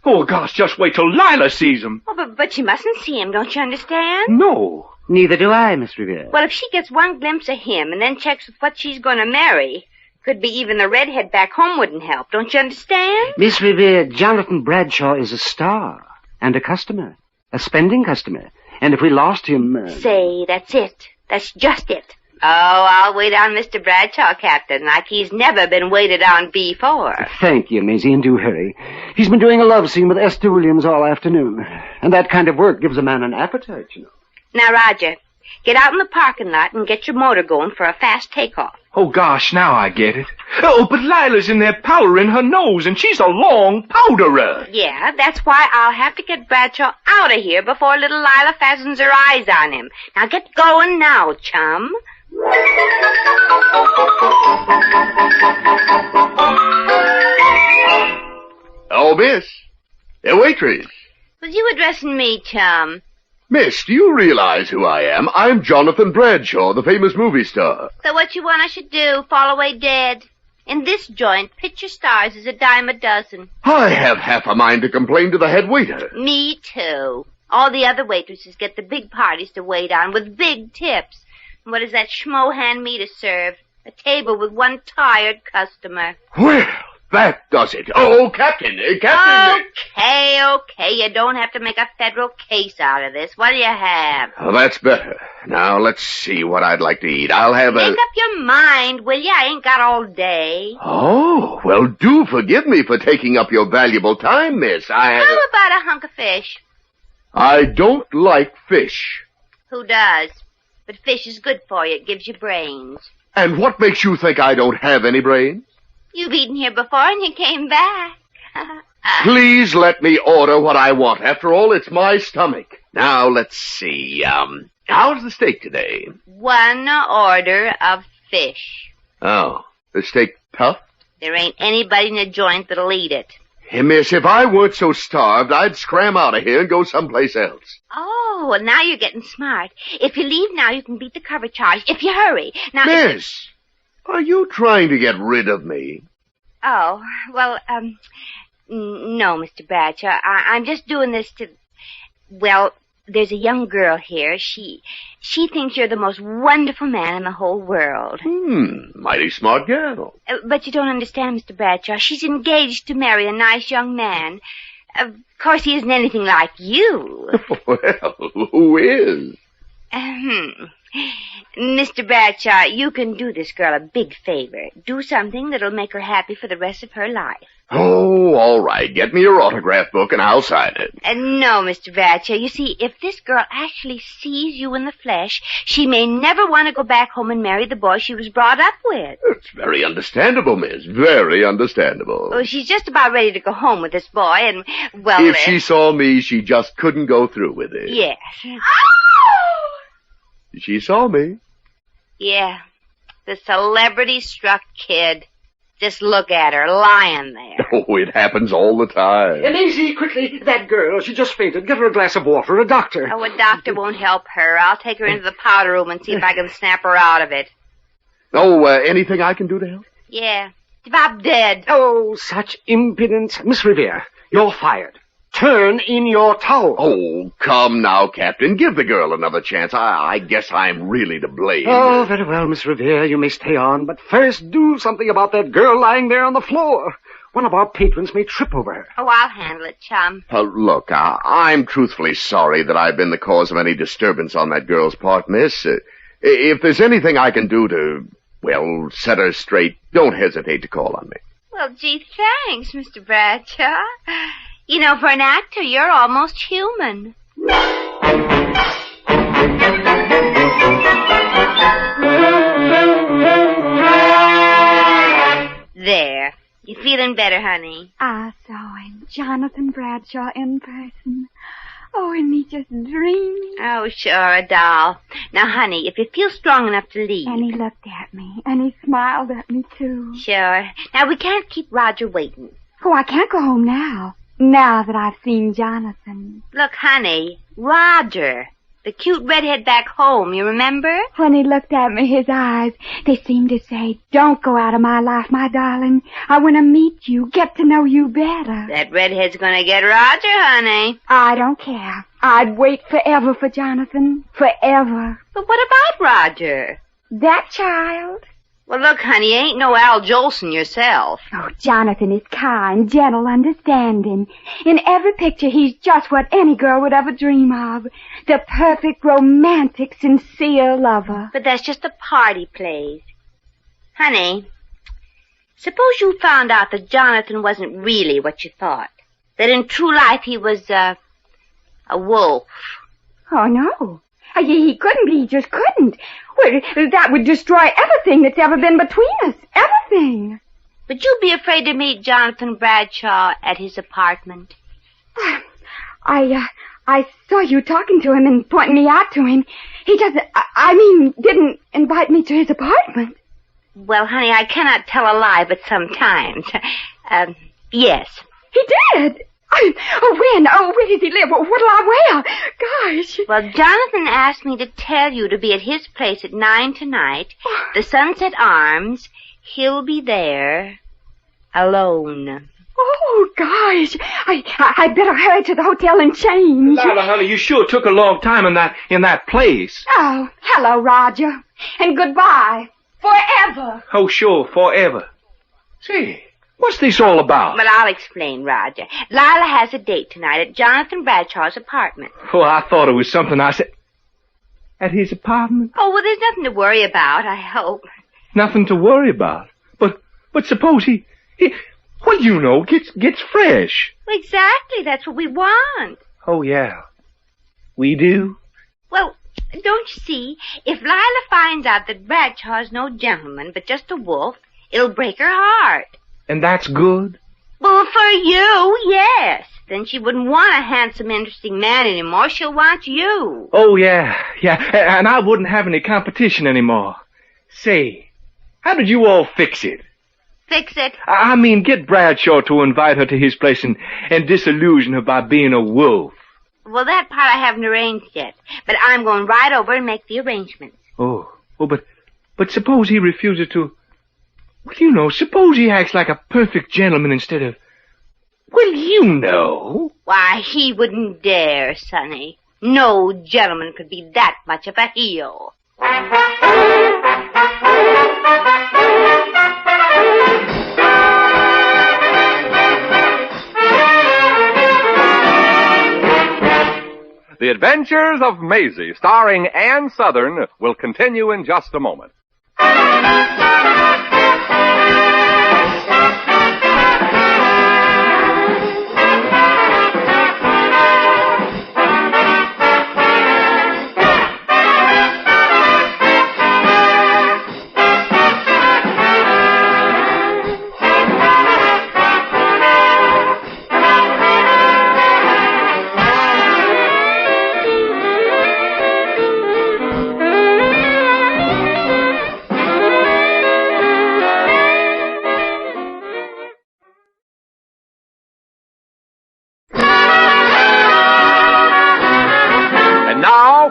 Oh, gosh, just wait till Lila sees him. Oh, but you mustn't see him, don't you understand? No. Neither do I, Miss Revere. Well, if she gets one glimpse of him and then checks with what she's going to marry, could be even the redhead back home wouldn't help, don't you understand? Miss Revere, Jonathan Bradshaw is a star and a customer, a spending customer. And if we lost him... Say, that's it. That's just it. Oh, I'll wait on Mr. Bradshaw, Captain, like he's never been waited on before. Thank you, Maisie, and do hurry. He's been doing a love scene with Esther Williams all afternoon. And that kind of work gives a man an appetite, you know. Now, Roger, get out in the parking lot and get your motor going for a fast takeoff. Oh, gosh, now I get it. Oh, but Lila's in there powdering her nose, and she's a long powderer. Yeah, that's why I'll have to get Bradshaw out of here before little Lila fastens her eyes on him. Now get going now, chum. Oh, miss. Waitress. Was you addressing me, chum? Miss, do you realize who I am? I'm Jonathan Bradshaw, the famous movie star. So what you want I should do? Fall away dead? In this joint, picture stars is a dime a dozen. I have half a mind to complain to the head waiter. Me too. All the other waitresses get the big parties to wait on with big tips. And what does that schmo hand me to serve? A table with one tired customer. Well, that does it. Oh, Captain. Okay. You don't have to make a federal case out of this. What do you have? Oh, that's better. Now, let's see what I'd like to eat. I'll have Make up your mind, will you? I ain't got all day. Oh, well, do forgive me for taking up your valuable time, miss. How about a hunk of fish? I don't like fish. Who does? But fish is good for you. It gives you brains. And what makes you think I don't have any brains? You've eaten here before and you came back. Please let me order what I want. After all, it's my stomach. Now, let's see. How's the steak today? One order of fish. Oh, the steak tough? There ain't anybody in the joint that'll eat it. Hey, miss, if I weren't so starved, I'd scram out of here and go someplace else. Oh, well, now you're getting smart. If you leave now, you can beat the cover charge. If you hurry. Now, Miss, are you trying to get rid of me? Oh, well, no, Mr. Bradshaw. I'm just doing this to... Well, there's a young girl here. She thinks you're the most wonderful man in the whole world. Mighty smart girl. But you don't understand, Mr. Bradshaw. She's engaged to marry a nice young man. Of course, he isn't anything like you. Well, who is? Mr. Bradshaw, you can do this girl a big favor. Do something that'll make her happy for the rest of her life. Oh, all right. Get me your autograph book and I'll sign it. No, Mr. Bradshaw. You see, if this girl actually sees you in the flesh, she may never want to go back home and marry the boy she was brought up with. It's very understandable, miss. Very understandable. Well, she's just about ready to go home with this boy, and, well... If she saw me, she just couldn't go through with it. Yes. She saw me. Yeah. The celebrity-struck kid. Just look at her, lying there. Oh, it happens all the time. Maisie, quickly, that girl, she just fainted. Get her a glass of water, a doctor. Oh, a doctor won't help her. I'll take her into the powder room and see if I can snap her out of it. Oh, anything I can do to help? Yeah. Drop dead. Oh, such impudence. Miss Revere, you're fired. Turn in your towel. Oh, come now, Captain. Give the girl another chance. I guess I'm really to blame. Oh, very well, Miss Revere. You may stay on. But first, do something about that girl lying there on the floor. One of our patrons may trip over her. Oh, I'll handle it, chum. Look, I'm truthfully sorry that I've been the cause of any disturbance on that girl's part, miss. If there's anything I can do to, well, set her straight, don't hesitate to call on me. Well, gee, thanks, Mr. Bradshaw. You know, for an actor, you're almost human. There. You feeling better, honey? I saw him, Jonathan Bradshaw, in person. Oh, and me just dreaming. Oh, sure, a doll. Now, honey, if you feel strong enough to leave. And he looked at me, and he smiled at me, too. Sure. Now, we can't keep Roger waiting. Oh, I can't go home now. Now that I've seen Jonathan. Look, honey, Roger, the cute redhead back home, you remember? When he looked at me, his eyes, they seemed to say, don't go out of my life, my darling. I want to meet you, get to know you better. That redhead's gonna get Roger, honey. I don't care. I'd wait forever for Jonathan. Forever. But what about Roger? That child. Well, look, honey, you ain't no Al Jolson yourself. Oh, Jonathan is kind, gentle, understanding. In every picture, he's just what any girl would ever dream of. The perfect, romantic, sincere lover. But that's just a part he plays. Honey, suppose you found out that Jonathan wasn't really what you thought. That in true life he was, a wolf. Oh, no. He couldn't be. He just couldn't. Well, that would destroy everything that's ever been between us. Everything. Would you be afraid to meet Jonathan Bradshaw at his apartment? I saw you talking to him and pointing me out to him. He doesn't, didn't invite me to his apartment. Well, honey, I cannot tell a lie, but sometimes. Yes. He did. When? Where does he live? What'll I wear? Gosh. Well, Jonathan asked me to tell you to be at his place at 9 tonight. The Sunset Arms. He'll be there. Alone. Oh, gosh. I better hurry to the hotel and change. Lila, honey, you sure took a long time in that place. Oh, hello, Roger. And goodbye. Forever. Oh, sure, forever. Say, what's this all about? Well, I'll explain, Roger. Lila has a date tonight at Jonathan Bradshaw's apartment. Oh, I thought it was something I said. At his apartment? Oh, well, there's nothing to worry about, I hope. Nothing to worry about. But suppose he well, you know, gets fresh. Well, exactly. That's what we want. Oh, yeah. We do? Well, don't you see? If Lila finds out that Bradshaw's no gentleman, but just a wolf, it'll break her heart. And that's good? Well, for you, yes. Then she wouldn't want a handsome, interesting man anymore. She'll want you. Oh, yeah. And I wouldn't have any competition anymore. Say, how did you all fix it? Fix it? I mean, get Bradshaw to invite her to his place and disillusion her by being a wolf. Well, that part I haven't arranged yet. But I'm going right over and make the arrangements. Oh, but suppose he refuses to... Well, you know, suppose he acts like a perfect gentleman instead of... Well, you know. Why, he wouldn't dare, Sonny. No gentleman could be that much of a heel. The Adventures of Maisie, starring Ann Southern, will continue in just a moment.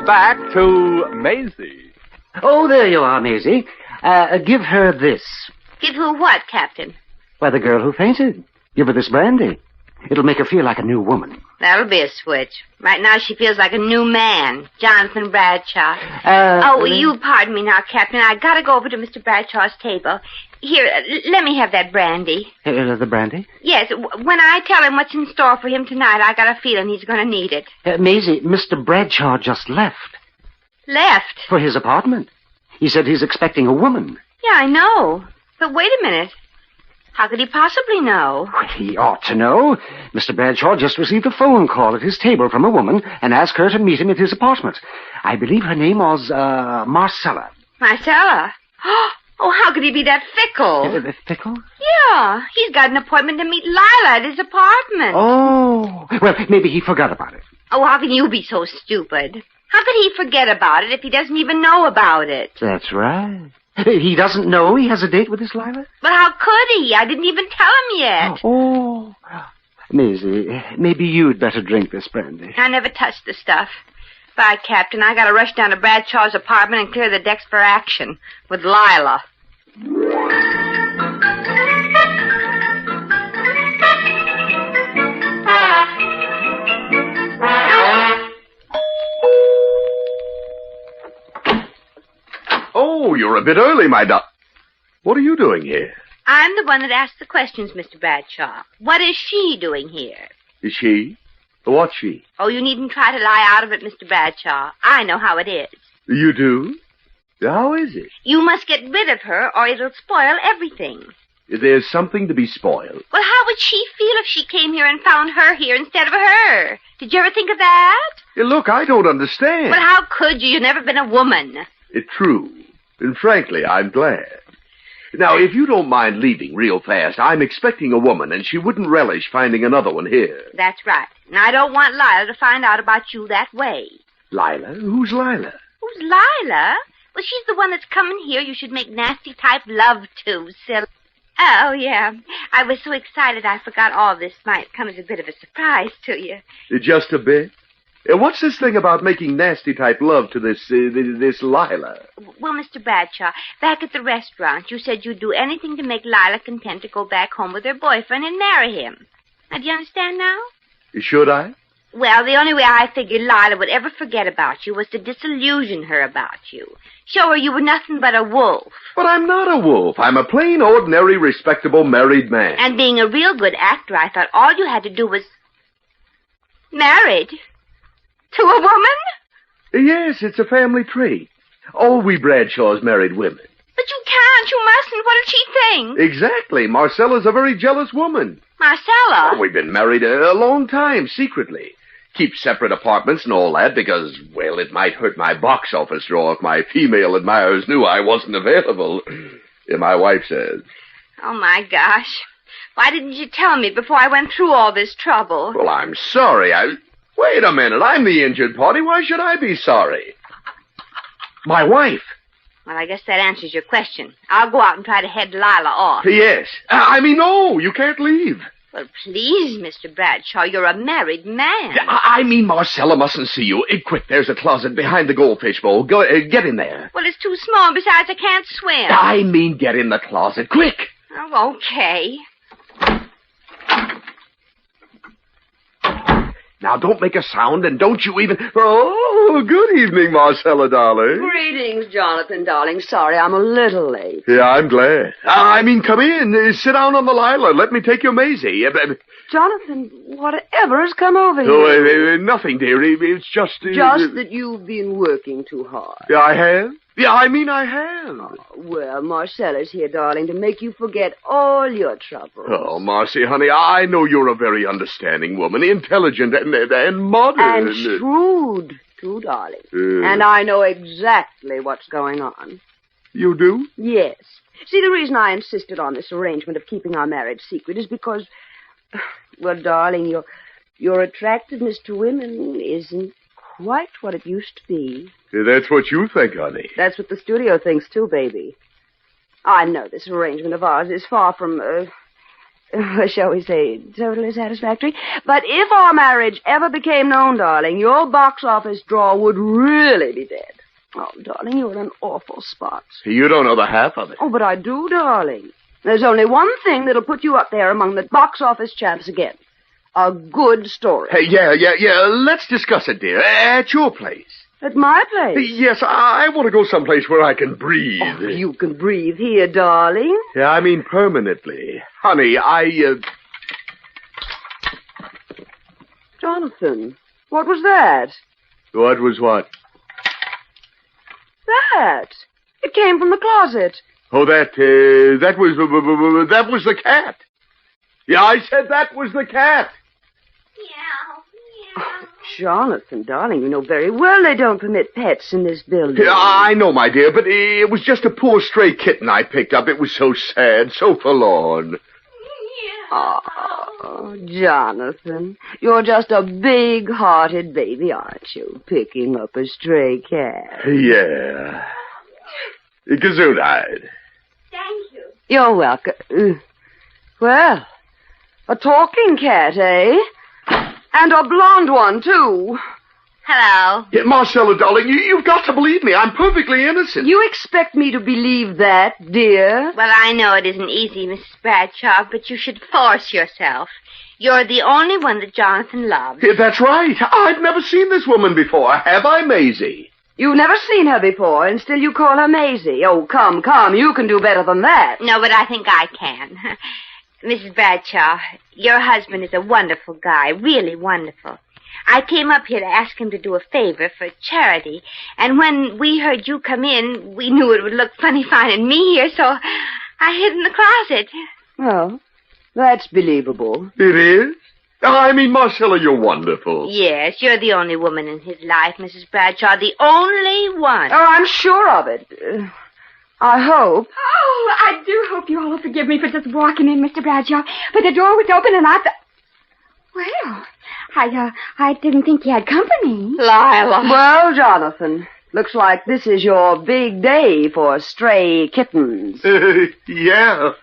now back to Maisie. Oh, there you are, Maisie. Give her this. Give who what, Captain? Why, the girl who fainted. Give her this brandy. It'll make her feel like a new woman. That'll be a switch. Right now she feels like a new man, Jonathan Bradshaw. You pardon me now, Captain. I gotta go over to Mr. Bradshaw's table. Here, let me have that brandy. The brandy? Yes, when I tell him what's in store for him tonight, I got a feeling he's gonna need it. Maisie, Mr. Bradshaw just left. Left? For his apartment. He said he's expecting a woman. Yeah, I know. But wait a minute. How could he possibly know? Well, he ought to know. Mr. Bradshaw just received a phone call at his table from a woman and asked her to meet him at his apartment. I believe her name was, Marcella. Marcella? Oh, how could he be that fickle? Fickle? Yeah, he's got an appointment to meet Lila at his apartment. Oh, well, maybe he forgot about it. Oh, how can you be so stupid? How could he forget about it if he doesn't even know about it? That's right. He doesn't know he has a date with this Lila? But how could he? I didn't even tell him yet. Oh. Maisie, maybe you'd better drink this brandy. I never touched the stuff. Bye, Captain. I gotta rush down to Bradshaw's apartment and clear the decks for action with Lila. Oh, you're a bit early, my What are you doing here? I'm the one that asked the questions, Mr. Bradshaw. What is she doing here? Is she? What's she? Oh, you needn't try to lie out of it, Mr. Bradshaw. I know how it is. You do? How is it? You must get rid of her, or it'll spoil everything. There's something to be spoiled. Well, how would she feel if she came here and found her here instead of her? Did you ever think of that? Look, I don't understand. Well, how could you? You've never been a woman. It's true. And frankly, I'm glad. Now, if you don't mind leaving real fast, I'm expecting a woman, and she wouldn't relish finding another one here. That's right. And I don't want Lila to find out about you that way. Lila? Who's Lila? Who's Lila? Well, she's the one that's coming here you should make nasty-type love to, silly. Oh, yeah. I was so excited I forgot all this might come as a bit of a surprise to you. Just a bit? What's this thing about making nasty-type love to this Lila? Well, Mr. Bradshaw, back at the restaurant, you said you'd do anything to make Lila content to go back home with her boyfriend and marry him. Now, do you understand now? Should I? Well, the only way I figured Lila would ever forget about you was to disillusion her about you. Show her you were nothing but a wolf. But I'm not a wolf. I'm a plain, ordinary, respectable married man. And being a real good actor, I thought all you had to do was... married? To a woman? Yes, it's a family trait. All we Bradshaws married women. But you can't. You mustn't. What did she think? Exactly. Marcella's a very jealous woman. Marcella? Oh, we've been married a long time, secretly. Keep separate apartments and all that because, well, it might hurt my box office draw if my female admirers knew I wasn't available. My wife says. Oh, my gosh. Why didn't you tell me before I went through all this trouble? Well, I'm sorry. Wait a minute. I'm the injured party. Why should I be sorry? My wife. Well, I guess that answers your question. I'll go out and try to head Lila off. Yes. No, you can't leave. Well, please, Mr. Bradshaw, you're a married man. Marcella mustn't see you. Quick, there's a closet behind the goldfish bowl. Go, get in there. Well, it's too small. Besides, I can't swim. Get in the closet. Quick. Oh, okay. Now, don't make a sound, and don't you even... Oh, good evening, Marcella, darling. Greetings, Jonathan, darling. Sorry, I'm a little late. Yeah, I'm glad. Come in. Sit down on the Lila. Let me take your Maisie. Jonathan, whatever has come over you? Oh, nothing, dearie. It's just... Just that you've been working too hard. Yeah, I have? Yeah, I have. Oh, well, Marcella's here, darling, to make you forget all your troubles. Oh, Marcy, honey, I know you're a very understanding woman, intelligent and modern. And shrewd, too, darling. And I know exactly what's going on. You do? Yes. See, the reason I insisted on this arrangement of keeping our marriage secret is because, well, darling, your attractiveness to women isn't quite what it used to be. That's what you think, honey. That's what the studio thinks, too, baby. I know this arrangement of ours is far from, shall we say, totally satisfactory. But if our marriage ever became known, darling, your box office draw would really be dead. Oh, darling, you're in an awful spot. You don't know the half of it. Oh, but I do, darling. There's only one thing that'll put you up there among the box office champs again. A good story. Hey, yeah. Let's discuss it, dear. At your place. At my place? Yes, I want to go someplace where I can breathe. Oh, you can breathe here, darling. Yeah, I mean permanently. Honey, Jonathan, what was that? What was what? That. It came from the closet. Oh, that was the cat. Yeah, I said that was the cat. Oh, Jonathan, darling, you know very well they don't permit pets in this building. Yeah, I know, my dear, but it was just a poor stray kitten I picked up. It was so sad, so forlorn. Oh, Jonathan, you're just a big-hearted baby, aren't you, picking up a stray cat? Yeah. Gesundheit. Thank you. You're welcome. Well, a talking cat, eh? And a blonde one, too. Hello. Yeah, Marcella, darling, you've got to believe me. I'm perfectly innocent. You expect me to believe that, dear? Well, I know it isn't easy, Mrs. Bradshaw, but you should force yourself. You're the only one that Jonathan loves. Yeah, that's right. I've never seen this woman before. Have I, Maisie? You've never seen her before, and still you call her Maisie. Oh, come, you can do better than that. No, but I think I can. Mrs. Bradshaw, your husband is a wonderful guy, really wonderful. I came up here to ask him to do a favor for charity, and when we heard you come in, we knew it would look funny finding me here, so I hid in the closet. Well, that's believable. It is? I mean, Marcella, you're wonderful. Yes, you're the only woman in his life, Mrs. Bradshaw, the only one. Oh, I'm sure of it. I hope. Oh, I do hope you all will forgive me for just walking in, Mr. Bradshaw. But the door was open and I thought... Well, I didn't think you had company. Lila. Well, Jonathan, looks like this is your big day for stray kittens. Yeah.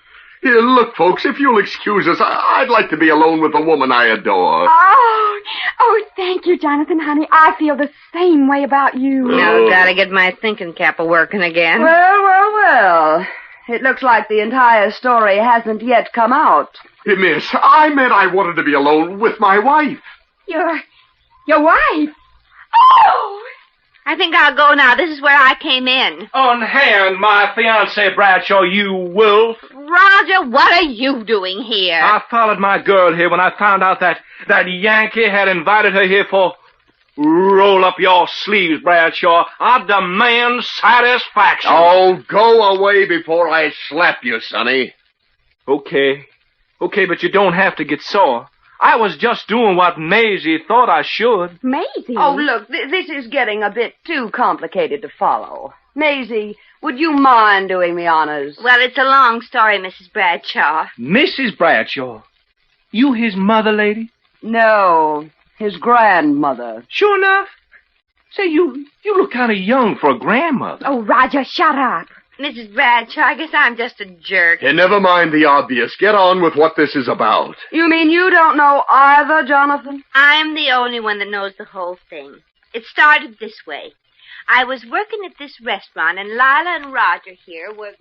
Here, look, folks, if you'll excuse us, I'd like to be alone with the woman I adore. Oh, thank you, Jonathan, honey. I feel the same way about you. Now, gotta get my thinking cap a-working again. Well. It looks like the entire story hasn't yet come out. Miss, I meant I wanted to be alone with my wife. Your wife? Oh! I think I'll go now. This is where I came in. Unhand my fiancée, Bradshaw, you wolf. Roger, what are you doing here? I followed my girl here when I found out that Yankee had invited her here for... Roll up your sleeves, Bradshaw. I demand satisfaction. Oh, go away before I slap you, Sonny. Okay, but you don't have to get sore. I was just doing what Maisie thought I should. Maisie? Oh, look, this is getting a bit too complicated to follow. Maisie, would you mind doing the honors? Well, it's a long story, Mrs. Bradshaw. Mrs. Bradshaw? You his mother, lady? No, his grandmother. Sure enough. Say, you look kind of young for a grandmother. Oh, Roger, shut up. Mrs. Bradshaw, I guess I'm just a jerk. Hey, never mind the obvious. Get on with what this is about. You mean you don't know either, Jonathan? I'm the only one that knows the whole thing. It started this way. I was working at this restaurant, and Lila and Roger here were...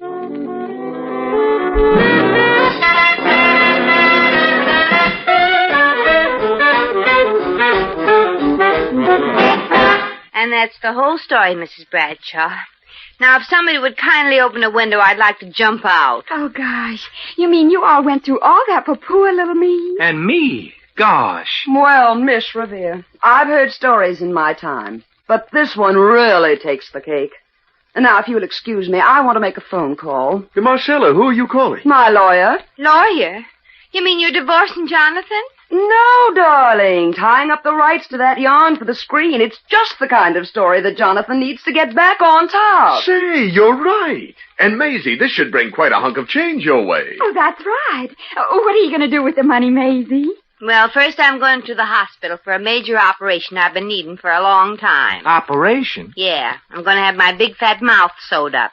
And that's the whole story, Mrs. Bradshaw. Now, if somebody would kindly open a window, I'd like to jump out. Oh, gosh. You mean you all went through all that for poor little me? And me? Gosh. Well, Miss Revere, I've heard stories in my time, but this one really takes the cake. And now, if you'll excuse me, I want to make a phone call. Hey, Marcella, who are you calling? My lawyer. Lawyer? You mean you're divorcing Jonathan? No, darling. Tying up the rights to that yarn for the screen. It's just the kind of story that Jonathan needs to get back on top. Say, you're right. And Maisie, this should bring quite a hunk of change your way. Oh, that's right. What are you going to do with the money, Maisie? Well, first I'm going to the hospital for a major operation I've been needing for a long time. Operation? Yeah, I'm going to have my big fat mouth sewed up.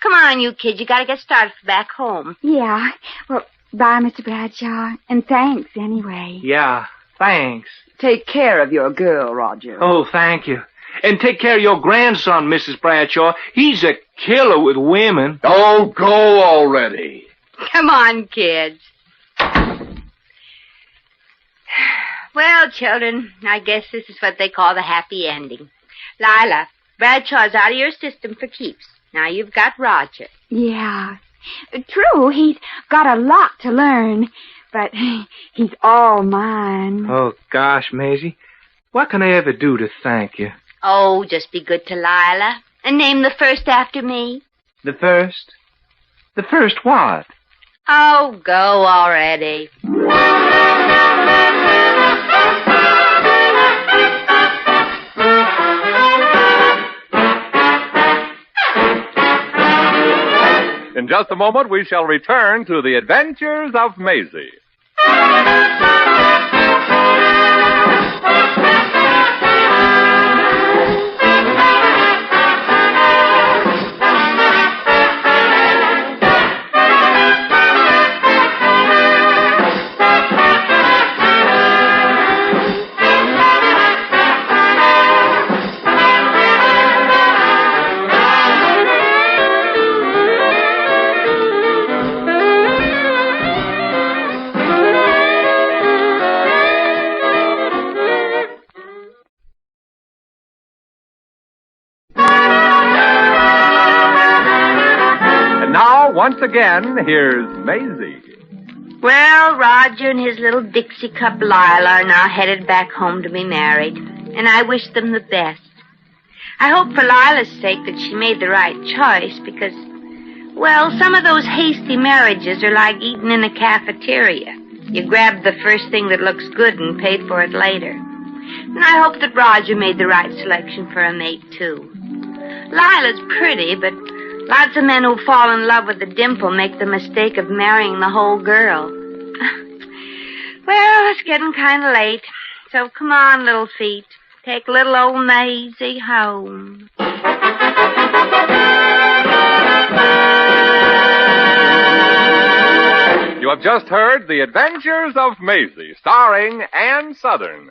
Come on, you kids. You got to get started for back home. Yeah. Well, Bye, Mr. Bradshaw. And thanks, anyway. Yeah, thanks. Take care of your girl, Roger. Oh, thank you. And take care of your grandson, Mrs. Bradshaw. He's a killer with women. Oh, go already. Come on, kids. Well, children, I guess this is what they call the happy ending. Lila, Bradshaw's out of your system for keeps. Now you've got Roger. Yeah. True, he's got a lot to learn, but he's all mine. Oh, gosh, Maisie. What can I ever do to thank you? Oh, just be good to Lila. And name the first after me. The first? The first what? Oh, go already. In just a moment, we shall return to the adventures of Maisie. Once again, here's Maisie. Well, Roger and his little Dixie cup Lila are now headed back home to be married, and I wish them the best. I hope for Lila's sake that she made the right choice because, well, some of those hasty marriages are like eating in a cafeteria. You grab the first thing that looks good and pay for it later. And I hope that Roger made the right selection for a mate, too. Lila's pretty, but lots of men who fall in love with a dimple make the mistake of marrying the whole girl. Well, it's getting kind of late. So come on, little feet. Take little old Maisie home. You have just heard The Adventures of Maisie, starring Ann Sothern.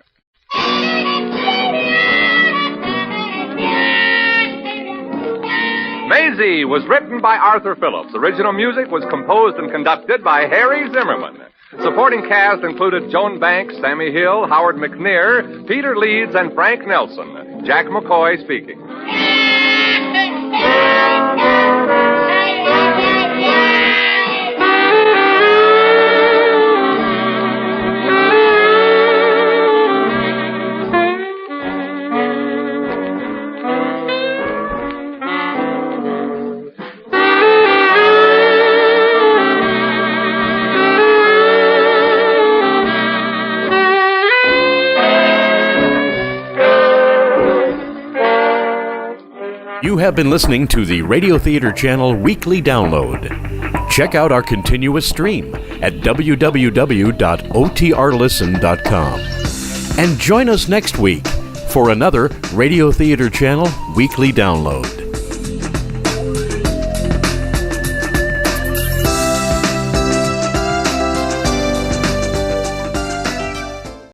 Maisie was written by Arthur Phillips. Original music was composed and conducted by Harry Zimmerman. Supporting cast included Joan Banks, Sammy Hill, Howard McNear, Peter Leeds, and Frank Nelson. Jack McCoy speaking. You have been listening to the Radio Theater Channel Weekly Download. Check out our continuous stream at www.otrlisten.com. And join us next week for another Radio Theater Channel Weekly Download.